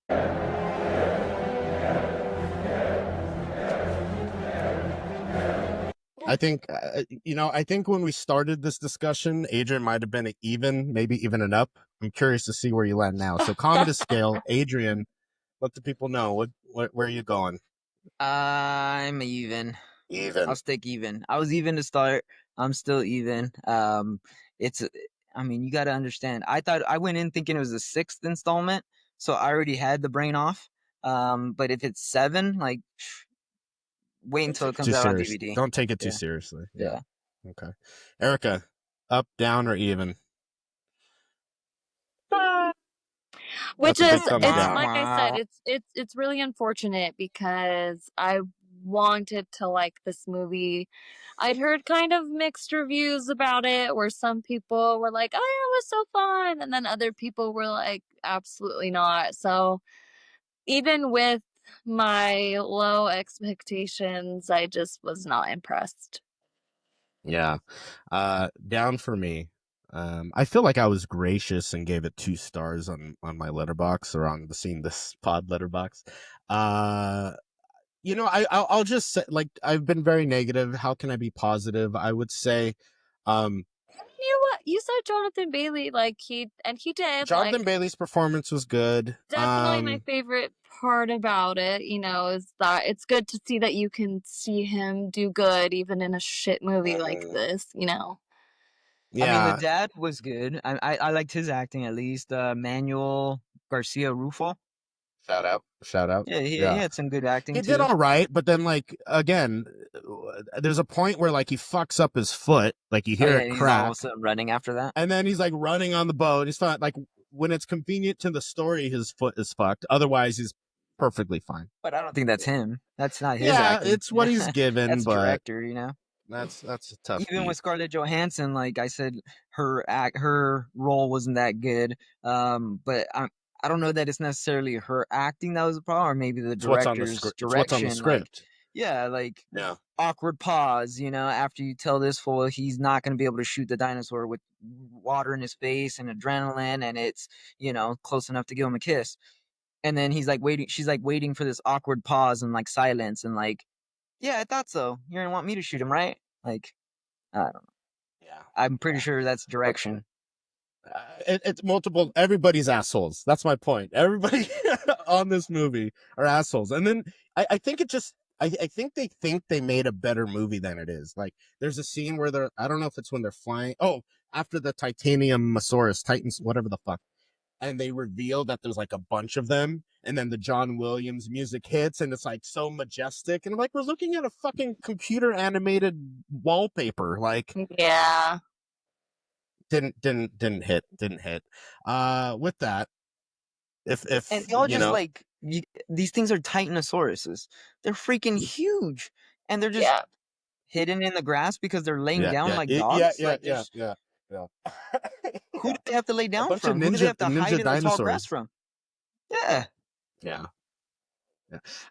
I think, I think when we started this discussion, Adrian might have been an even, maybe even an up. I'm curious to see where you land now. So Commodus scale, Adrian, let the people know where are you going? I'm even. Even. I'll stick even. I was even to start. I'm still even. It's. I mean, you got to understand. I went in thinking it was the 6th installment, so I already had the brain off. But if it's 7, like, wait until it comes out on DVD. Don't take it too Yeah. seriously. Yeah. Okay. Erica, up, down, or even? which That's a big is, thumbs it's down. like I said, it's really unfortunate because I wanted to like this movie. I'd heard kind of mixed reviews about it, where some people were like, "Oh, yeah, it was so fun," and then other people were like, "Absolutely not." So even with my low expectations, I just was not impressed. Yeah. Down for me. I feel like I was gracious and gave it 2 stars on my letterbox, or on the Seen This Pod letterbox. I'll just say, like, I've been very negative. How can I be positive? I would say, You know what? You said Jonathan Bailey, like he did. Jonathan Like, Bailey's performance was good. definitely my favorite part about it, is that it's good to see that you can see him do good even in a shit movie like this, Yeah. I mean, the dad was good. I liked his acting, at least. Manuel Garcia Rufo. Shout out. Yeah, he had some good acting He too. did all right, but then, like, again, there's a point where like he fucks up his foot, like you Oh hear yeah, it and he's all of crack, a sudden running after that. and then he's like running on the boat. He's fine. Like when it's convenient to the story, his foot is fucked. Otherwise, he's perfectly fine. But I don't think that's him. That's not his Yeah, acting. it's what he's given, That's but director, you know. that's a tough Even beat. with Scarlett Johansson, like I said, her role wasn't that good. But I don't know that it's necessarily her acting that was the problem, or maybe the It's what's on the director's script. It's what's on the direction. Like, script. yeah, like Yeah. awkward pause, you know, after you tell this fool he's not going to be able to shoot the dinosaur with water in his face and adrenaline, and it's, you know, close enough to give him a kiss. And then he's like waiting, she's like waiting for this awkward pause and like silence, and like, yeah, I thought so. You're gonna want me to shoot him, right? Like, I don't know. Yeah. I'm pretty sure that's direction. It's multiple. Everybody's assholes. That's my point. Everybody on this movie are assholes. And then I think it just. I think they made a better movie than it is. Like there's a scene where they're. I don't know if it's when they're flying. Oh, after the titanium Mosaurus Titans, whatever the fuck, and they reveal that there's like a bunch of them, and then the John Williams music hits, and it's like so majestic, and I'm like, we're looking at a fucking computer animated wallpaper. Like Yeah. didn't hit. With that, if And y'all you just know, like these things are Titanosauruses. They're freaking huge, and they're just Yeah. hidden in the grass because they're laying down like yeah, dogs. yeah, Like, yeah, there's yeah. who do they have to lay down bunch of from? Who do they have to hide in the tall grass dinosaurs. from? Yeah. Yeah.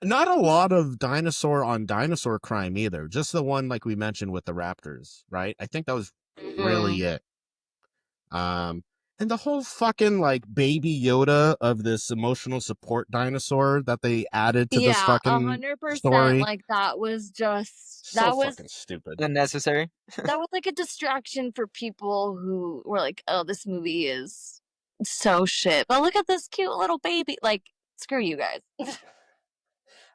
Not a lot of dinosaur on dinosaur crime either. Just the one like we mentioned with the raptors, right? I think that was really it. And the whole fucking like baby Yoda of this emotional support dinosaur that they added to this Yeah, fucking 100%. story, Like that was just so fucking stupid. Unnecessary. that was like a distraction for people who were like, "Oh, this movie is so shit." But look at this cute little baby. Like, screw you guys.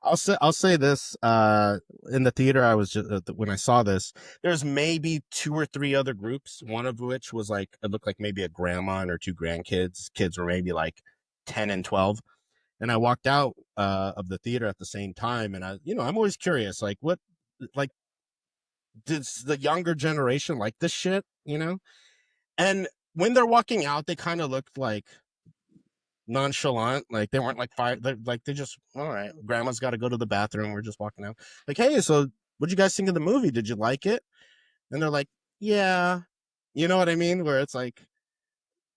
I'll say this. In the theater, I was just when I saw this, there's maybe 2 or 3 other groups. One of which was like it looked like maybe a grandma and her 2 grandkids. Kids were maybe like 10 and 12. And I walked out of the theater at the same time, and I'm always curious, like what, like, does the younger generation like this shit, And when they're walking out, they kind of looked like nonchalant, like they weren't like fire, like they just, all right, grandma's got to go to the bathroom, we're just walking out, like, hey, so what'd you guys think of the movie, did you like it? And they're like, yeah, you know what I mean, where it's like,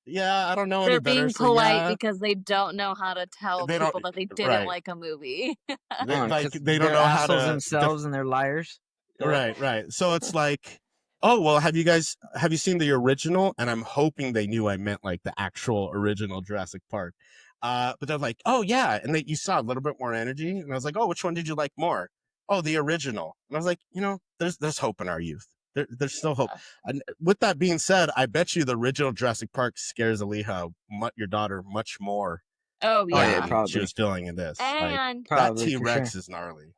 yeah, I don't know any They're better, being so polite yeah, because they don't know how to tell they don't, people that they didn't right, like a movie. like 'Cause they don't they're know how assholes to themselves and they're liars. Yeah. right, so it's like, oh well, have you seen the original? And I'm hoping they knew I meant like the actual original Jurassic Park. But they're like, oh yeah, and you saw a little bit more energy, and I was like, oh, which one did you like more? Oh, the original. And I was like, there's hope in our youth. There's still hope. And with that being said, I bet you the original Jurassic Park scares Aliha, your daughter, much more Oh Oh yeah, yeah. than she probably. was feeling in this. Like And that Probably for T-Rex sure. is gnarly.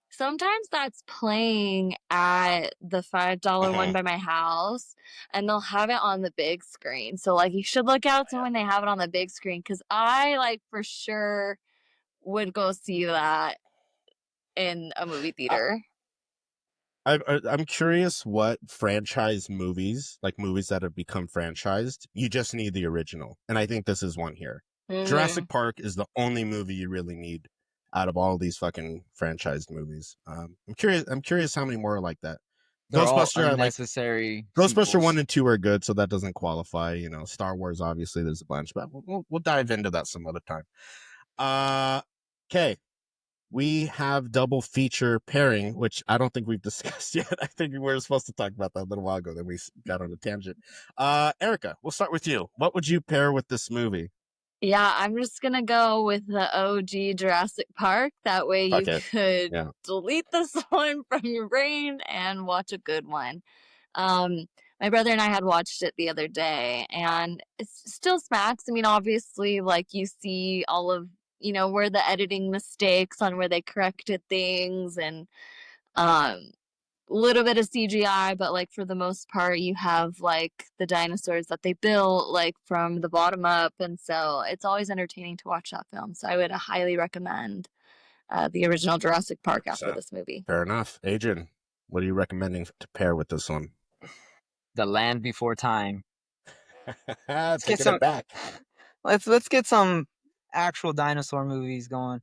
sometimes that's playing at the $5 one by my house, and they'll have it on the big screen. So like you should look out when they have it on the big screen, because I like for sure would go see that in a movie theater. I'm curious what franchise movies, like movies that have become franchised, you just need the original. And I think this is one here. Jurassic Park is the only movie you really need out of all these fucking franchised movies. I'm curious how many more are like that. They're all Ghostbuster, I like. unnecessary Ghostbuster sequels. 1 and 2 are good, so that doesn't qualify. Star Wars, obviously, there's a bunch, but we'll dive into that some other time. Okay. We have double feature pairing, which I don't think we've discussed yet. I think we were supposed to talk about that a little while ago, then we got on a tangent. Erica, we'll start with you. What would you pair with this movie? Yeah, I'm just gonna go with the OG Jurassic Park. That way you could delete this one from your brain and watch a good one. My brother and I had watched it the other day, and it still smacks. I mean, obviously, like you see all of, where the editing mistakes on where they corrected things, and little bit of CGI, but like for the most part, you have like the dinosaurs that they built like from the bottom up, and so it's always entertaining to watch that film. So I would highly recommend the original Jurassic Park after this movie. Fair enough. Adrian. What are you recommending to pair with this one? The Land Before Time. Let's get Taking some. it back. Let's get some actual dinosaur movies going.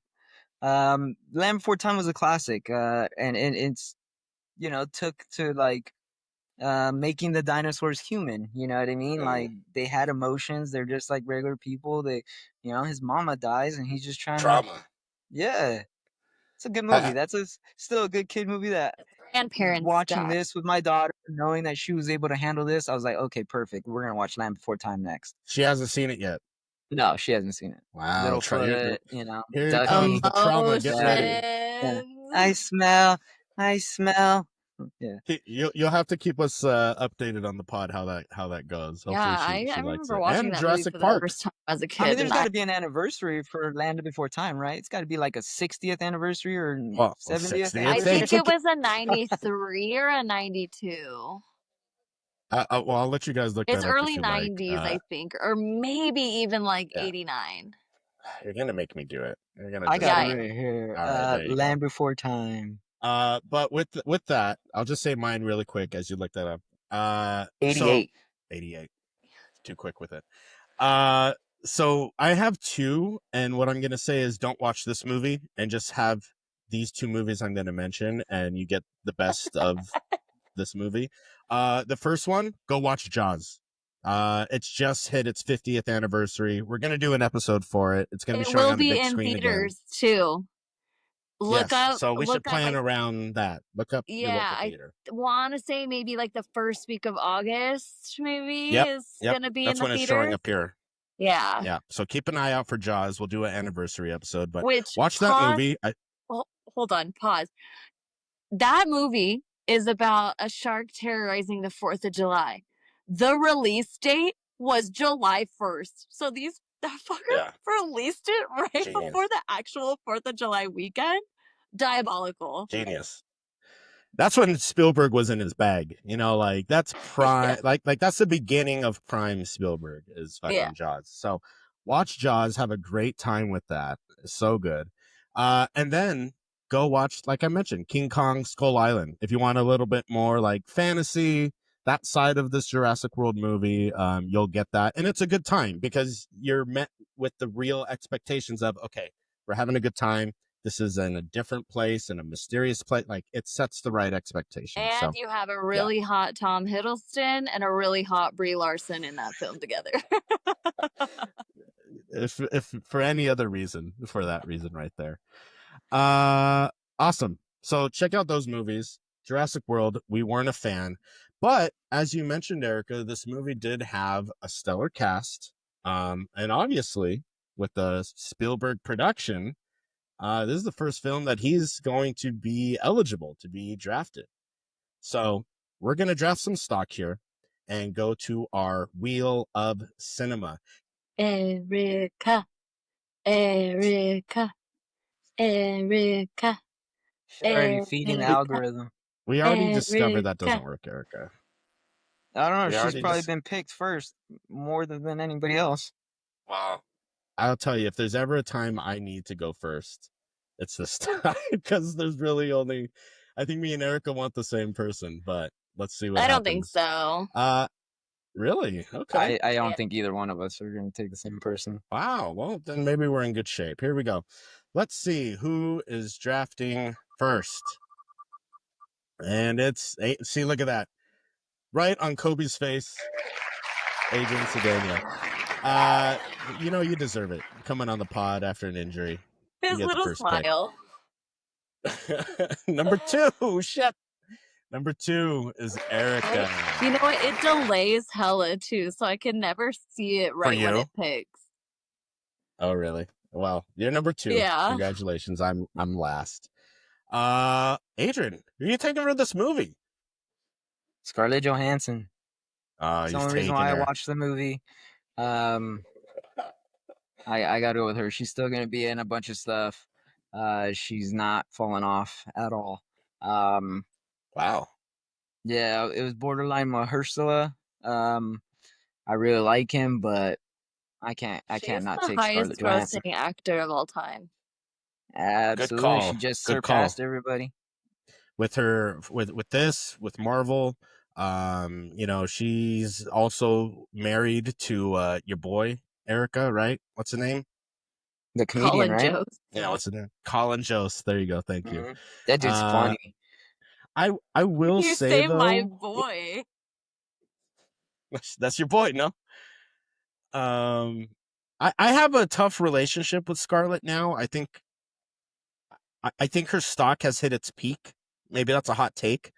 Land Before Time was a classic, and it's took to like making the dinosaurs human. You know what I mean? Like they had emotions. They're just like regular people. His mama dies, and he's just trying to. Trauma. Yeah, it's a good movie. Ha- That's still a good kid movie. That Grandparents watching die. this with my daughter, knowing that she was able to handle this, I was like, okay, perfect. We're gonna watch Land Before Time next. She hasn't seen it yet. No, she hasn't seen it. Wow. Littlefoot, Here comes Ducky. the trauma. Get ready. Yeah. Emotions. I smell. Yeah. You'll have to keep us updated on the pod how that goes. Hopefully Yeah, she I likes remember it. watching And that movie Jurassic for the Park. first time as a I kid. mean, there's and got to be an anniversary for Land Before Time, right? It's got to be like a 60th anniversary or Well, 70th 60th. I anniversary. think it was a 93 or a 92. Well, I'll let you guys look It's that up if early you like. 90s, I think, or maybe even like Yeah. 89. You're gonna make me do it. You're gonna. I got Yeah, it yeah. right here. All right, there you Land go. Before Time. But with that, I'll just say mine really quick as you look that up. 88. 88. Too quick with it. So I have two, and what I'm gonna say is don't watch this movie and just have these two movies I'm gonna mention, and you get the best of this movie. The first one, go watch Jaws. It's just hit its 50th anniversary. We're gonna do an episode for it. It's gonna be It showing will on the be big in screen again. theaters too. Look Yes, up, so we should look up. plan around that. Look up your Yeah, local I theater. want to say maybe like the first week of August, maybe Yep, is yep. gonna be in That's the when it's showing theaters. up here. Yeah. Yeah, so keep an eye out for Jaws. We'll do an anniversary episode, but Which watch that pause. movie. Hold on, pause. That movie is about a shark terrorizing the 4th of July. The release date was July 1st. So that fucker Yeah. released it right Genius. before the actual 4th of July weekend. Diabolical. Genius. That's when Spielberg was in his bag. Like that's prime. Yeah. Like that's the beginning of prime Spielberg is fucking Yeah. Jaws. So watch Jaws. Have a great time with that. It's so good. And then go watch, like I mentioned, King Kong Skull Island. If you want a little bit more like fantasy, that side of this Jurassic World movie, you'll get that. And it's a good time because you're met with the real expectations of, okay, we're having a good time. This is in a different place, in a mysterious place. Like it sets the right expectation. And So you have a really hot Tom Hiddleston and a really hot Brie Larson in that film together. if for any other reason, for that reason right there. Awesome. So check out those movies. Jurassic World, we weren't a fan, but as you mentioned, Erica, this movie did have a stellar cast. And obviously with the Spielberg production, this is the first film that he's going to be eligible to be drafted. So we're going to draft some stock here and go to our Wheel of Cinema. Erica. She's already feeding the algorithm. We already discovered that doesn't work, Erica. I don't know. We She's already probably been picked first more than anybody else. Wow. I'll tell you, if there's ever a time I need to go first, it's this time because there's really only, I think me and Erica want the same person, but let's see what I happens. don't think so. Really? Okay. I don't think either one of us are going to take the same person. Wow. Well, then maybe we're in good shape. Here we go. Let's see who is drafting first. And see, look at that. Right on Kobe's face, Adrian Cedeno. You deserve it. Coming on the pod after an injury. His little smile. Number 2. Shit. Number 2 is Erica. You know what? It delays hella too, so I can never see it right when it picks. Oh, really? Well, you're number 2. Yeah. Congratulations. I'm last. Adrian, who are you taking for this movie? Scarlett Johansson. That's the only reason why I watched the movie. I gotta go with her. She's still gonna be in a bunch of stuff. She's not falling off at all. Wow. Yeah, it was borderline Mahershala. I really like him, but I can't not take Scarlett Johansson. Highest grossing actor of all time. Absolutely, she just surpassed everybody. with her with Marvel. She's also married to your boy Erica, right? What's the name? The comedian, Colin right? Jost. Yeah, what's the name? Colin Jost. There you go. Thank you. That dude's Uh, funny. I will You say saved my though, boy. that's your boy, no? I have a tough relationship with Scarlett now. I think her stock has hit its peak. Maybe that's a hot take,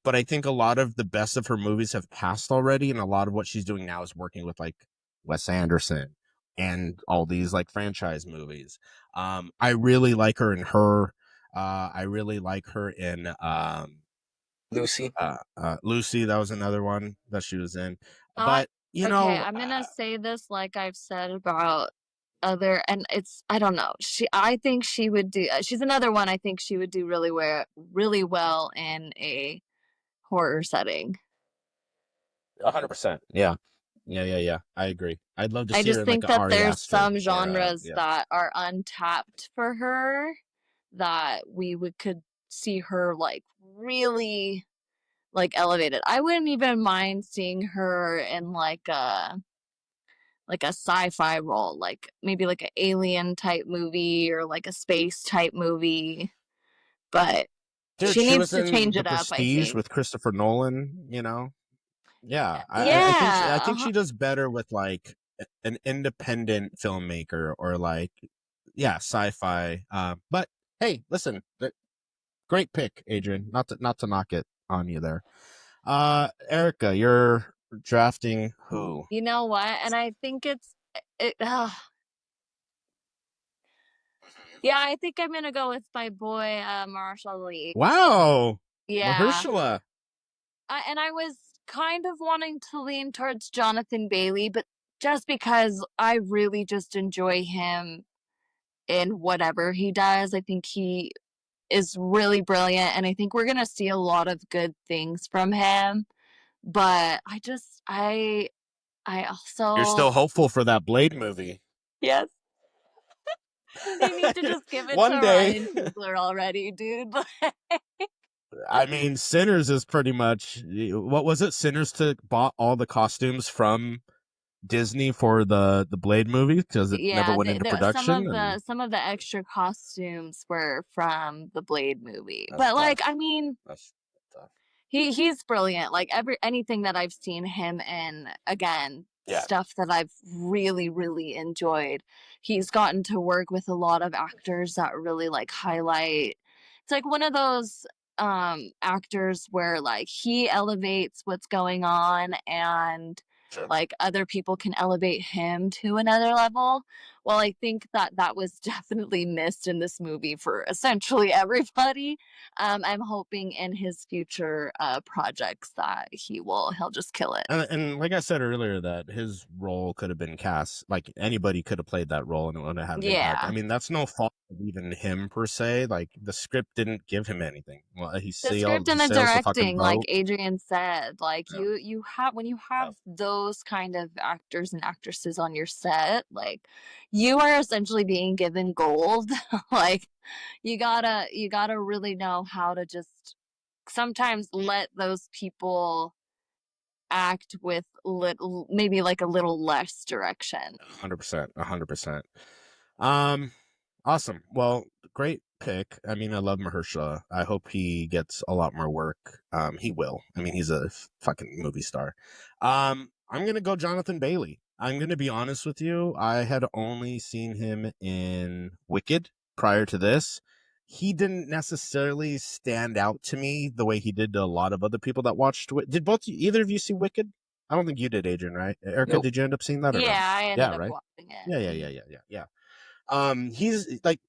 but I think a lot of the best of her movies have passed already, and a lot of what she's doing now is working with like Wes Anderson and all these like franchise movies. I really like her in Her. I really like her in Lucy. Lucy. That was another one that she was in. I But you okay, know, I'm gonna say this like I've said about other, and it's I don't know. I think she would do. She's another one. I think she would do really well in a horror setting. 100%. Yeah. Yeah. I agree. I'd love to I see her just in like think an that Ari there's Aster some or genres yeah. that are untapped for her that could see her like really like elevated. I wouldn't even mind seeing her in like a sci-fi role, like maybe like an alien type movie or like a space type movie. But Dude, she she needs was to in change The it up, I Prestige think. with Christopher Nolan, you know? Yeah. I Yeah. think she does better with like an independent filmmaker or like yeah, sci-fi. But hey, listen, great pick, Adrian. Not to knock it on you there. Erica, you're drafting who? You know what? And I think it yeah, I think I'm gonna go with my boy Marshall Lee. Wow. Yeah. Mahershala. And I was kind of wanting to lean towards Jonathan Bailey, but just because I really just enjoy him in whatever he does, I think he is really brilliant, and I think we're gonna see a lot of good things from him. But I You're still also hopeful for that Blade movie. yes, they need to just give it to One day. Ryan Coogler already, dude. I mean, Sinners is pretty much what was it? Sinners bought all the costumes from Disney for the Blade movie because it never Yeah, went into production, and some of the extra costumes were from the Blade movie. that's But like, tough. I mean, That's tough. he's brilliant. Like anything that I've seen him in, again, Yeah, stuff that I've really enjoyed. He's gotten to work with a lot of actors that really like highlight. It's like one of those actors where like he elevates what's going on and sure. like other people can elevate him to another level. Well, I think that that was definitely missed in this movie for essentially everybody. I'm hoping in his future projects that he'll just kill it. And like I said earlier, that his role could have been cast like anybody could have played that role and it would have had an impact. Yeah. I mean, that's no fault of even him per se. Like the script didn't give him anything. Well, The script and he the sails the fucking directing, like boat. Adrian said, like Yeah. you have when you Yeah. have those kind of actors and actresses on your set, like you are essentially being given gold. Like you gotta really know how to just sometimes let those people act with little maybe like a little less direction. 100%. 100%. Um, awesome. Well, great pick. I mean, I love Mahershala. I hope he gets a lot more work. He will. I mean, he's a fucking movie star. I'm gonna go Jonathan Bailey. I'm gonna be honest with you. I had only seen him in Wicked prior to this. He didn't necessarily stand out to me the way he did to a lot of other people that watched. Did either of you see Wicked? I don't think you did, Adrian. Right? Erica, Nope. did you end up seeing that or no? Yeah, I ended Yeah, up right. watching it. Yeah. He's like,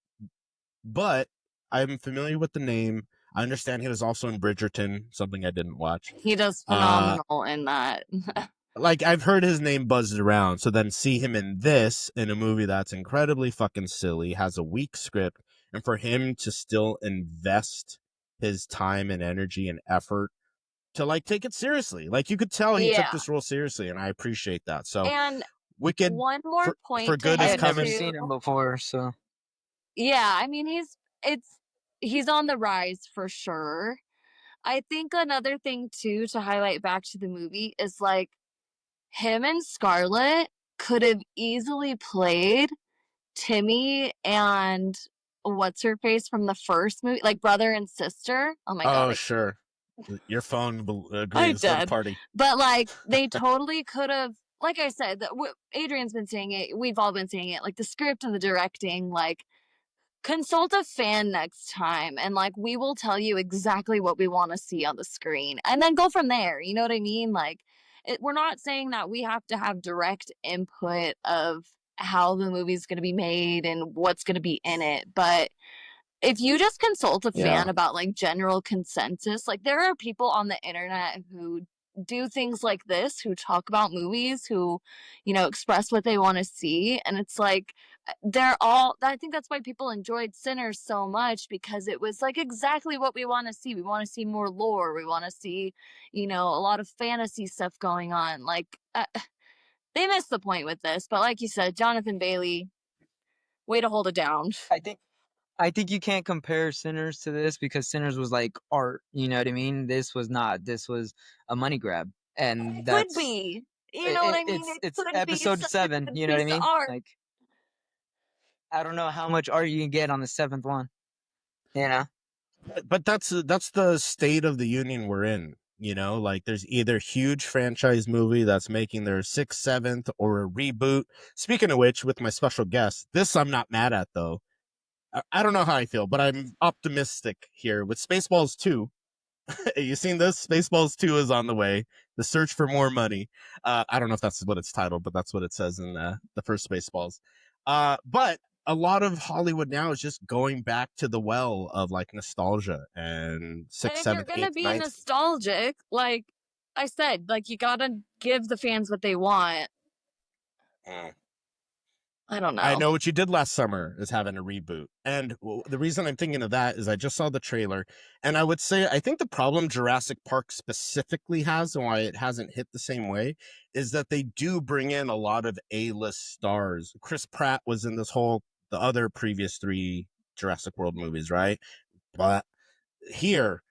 but I'm familiar with the name. I understand he was also in Bridgerton, something I didn't watch. He does phenomenal in that. Like I've heard his name buzzed around, so then see him in this in a movie that's incredibly fucking silly, has a weak script, and for him to still invest his time and energy and effort to like take it seriously, like you could tell he took Yeah. this role seriously, and I appreciate that. So And Wicked one more for point to good I is him had never coming. seen too. him before, so Yeah, I mean he's on the rise for sure. I think another thing too to highlight back to the movie is like him and Scarlett could have easily played Timmy and what's her face from the first movie, like brother and sister. Oh my god, Oh, sure. Your phone I agrees. Third did. party. But like they totally could have, like I said, Adrian's been saying it, we've all been saying it, like the script and the directing, like consult a fan next time and like we will tell you exactly what we want to see on the screen and then go from there, you know what I mean? Like we're not saying that we have to have direct input of how the movie's going to be made and what's going to be in it, but if you just consult a fan about like general consensus, like there are people on the internet who do things like this, who talk about movies, who, you know, express what they want to see. And it's like, they're all, I think that's why people enjoyed Sinners so much, because it was like exactly what we want to see. We want to see more lore. We want to see, you know, a lot of fantasy stuff going on. Like, they missed the point with this. But like you said, Jonathan Bailey, way to hold it down. I think you can't compare Sinners to this because Sinners was like art, you know what I mean? This was not. This was a money grab, and It could that's be. You know what I mean? It it's could be episode such a 7. good You know what I piece of mean? art. Like I don't know how much art you can get on the 7th one. You know, But that's the state of the union we're in. You know, like there's either huge franchise movie that's making their 6th, 7th, or a reboot. Speaking of which, with my special guest, this I'm not mad at though. I don't know how I feel, but I'm optimistic here with Spaceballs 2. You seen this? Spaceballs 2 is on the way. The Search for More Money. I don't know if that's what it's titled, but that's what it says in the first Spaceballs. But a lot of Hollywood now is just going back to the well of like nostalgia and And 6th, if you're 7th, gonna 8th, be 9th. nostalgic, like I said, like you gotta give the fans what they want. I don't I know. Know What You Did Last Summer is having a reboot. And the reason I'm thinking of that is I just saw the trailer. And I would say, I think the problem Jurassic Park specifically has and why it hasn't hit the same way is that they do bring in a lot of A-list stars. Chris Pratt was in the other previous 3 Jurassic World movies, right? But here,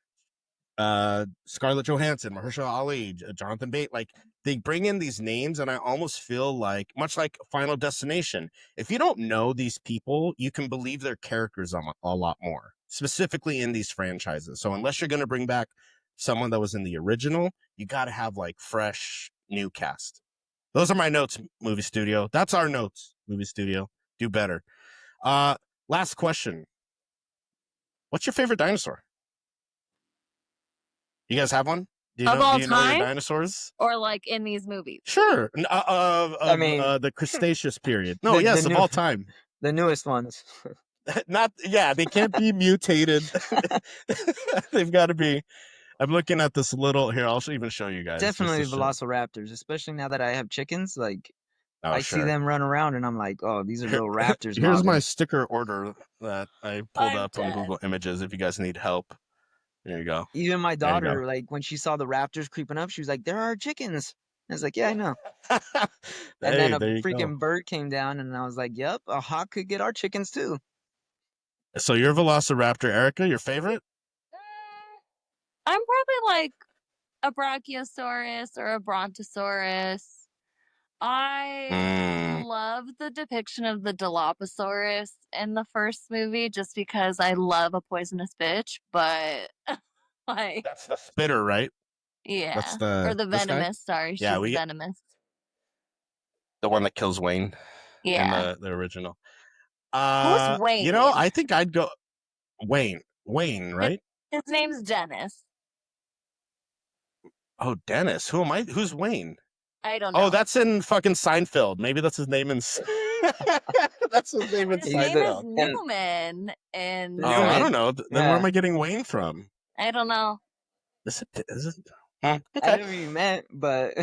Scarlett Johansson, Mahershala Ali, Jonathan Bate, like they bring in these names, and I almost feel like, much like Final Destination, if you don't know these people, you can believe their characters a lot more, specifically in these franchises. So unless you're going to bring back someone that was in the original, you got to have like fresh new cast. Those are my notes, movie studio. That's our notes, movie studio. Do better. Last question. What's your favorite dinosaur? You guys have one? Do Of all you know your time, dinosaurs? or like in these movies? Sure. I mean, The Cretaceous period. No, yes, of all time. the newest ones. Not, yeah, they can't be mutated. They've got to be. I'm looking at this little here. I'll even show you guys. Definitely just to show. Velociraptors, especially now that I have chickens. Like Oh, I sure. see them run around, and I'm like, oh, these are little raptors. Here's my mobbing. sticker order that I pulled I'm up on dead. Google Images. If you guys need help, there you go. Even my There you go. daughter, like when she saw the raptors creeping up, she was like, "There are chickens." I was like, "Yeah, I know." And then Hey, a there you go. freaking bird came down, and I was like, "Yep, a hawk could get our chickens too." So you're Velociraptor, Erica. Your favorite? I'm probably like a Brachiosaurus or a Brontosaurus. I love the depiction of the Dilophosaurus in the first movie just because I love a poisonous bitch, but like That's the spitter, right? yeah. That's Or the this guy? venomous, sorry, Yeah, she's venomous. the one that kills Wayne in Yeah. the original. Who's Wayne? You know, I think I'd go Wayne. Wayne, right? His name's Dennis. Oh, Dennis. Who am I? Who's Wayne? I don't know. Oh, that's in fucking Seinfeld. Maybe that's his name in. That's his name in His name is Seinfeld. Newman, and Oh, I Newman. don't know. Then where Yeah. am I getting Wayne from? I don't know. Is it? I Okay. knew what you meant, but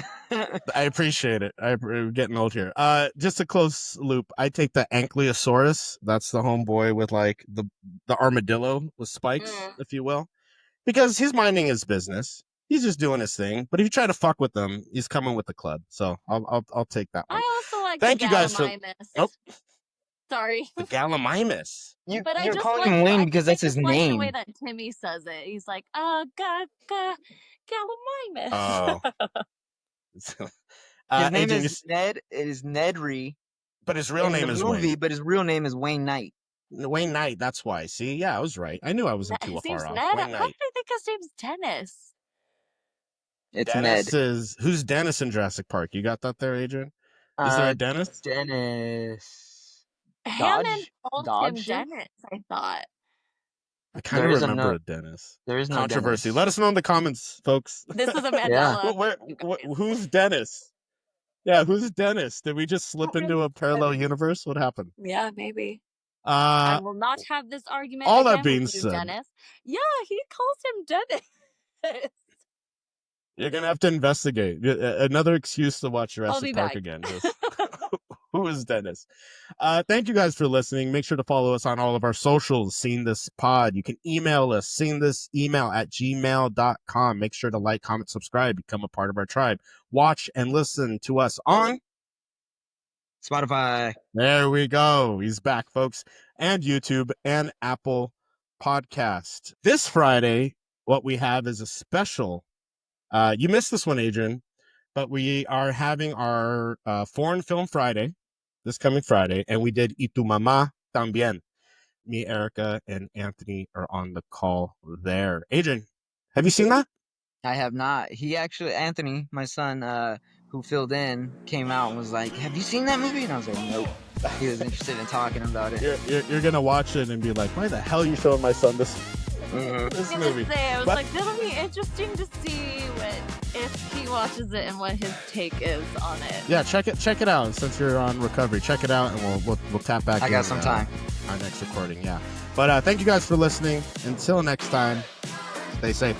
I appreciate it. I'm getting old here. Just a close loop. I take the Ankylosaurus. That's the homeboy with like the armadillo with spikes, if you will, because he's minding his business. He's just doing his thing. But if you try to fuck with him, he's coming with the club. So I'll take that one. I also like Thank the you guys for. Gallimimus. Nope. Sorry. The Gallimimus. But I You're just calling like him Wayne I because just that's his like the way name. that Timmy says it. He's like, Gallimimus. Oh. His name Adrian, is Ned. It is Nedry but his real in name the is movie, Wayne. but his real name is Wayne Knight. Wayne Knight, that's why. See, yeah, I was right. I knew I wasn't too His far name's off. Ned. Wayne How Knight. did I think his name's Dennis? It's Dennis Ned. is who's Dennis in Jurassic Park? You got that there, Adrian? Is there a Dennis? Dennis. Hammond called him Dodge? Dennis, I thought. I kind There of is a remember no. a Dennis. There is no Controversy. Dennis. Let us know in the comments, folks. This is a Yeah. Mandela. Who's Dennis? Yeah, who's Dennis? Did we just slip Don't into really a parallel know. universe? What happened? Yeah, maybe. I Uh, will not have this argument all that again being with you, said, Dennis. Yeah, he calls him Dennis. you're gonna have to investigate. Another excuse to watch I'll be Jurassic Park back. again. Just who is Dennis? Thank you guys for listening. Make sure to follow us on all of our socials. Seen This Pod. You can email us. seenthisemail@gmail.com. Make sure to like, comment, subscribe. Become a part of our tribe. Watch and listen to us on Spotify. There we go. He's back, folks, and YouTube and Apple Podcast. This Friday, what we have is a special. You missed this one, Adrian, but we are having our Foreign Film Friday this coming Friday, and we did Y Tu Mamá También. Me, Erica, and Anthony are on the call there. Adrian, have you seen that? I have not. He actually, Anthony, my son, who filled in, came out and was like, "Have you seen that movie?" And I was like, "Nope." He was interested in talking about it. You're gonna watch it and be like, "Why the hell are you showing my son this I this was movie?" gonna say, I was But- like, that'll be interesting to see if he watches it and what his take is on it. Yeah, check it out. Since you're on recovery, check it out, and we'll tap back. I got some time. Our next recording, yeah. But thank you guys for listening. Until next time, stay safe.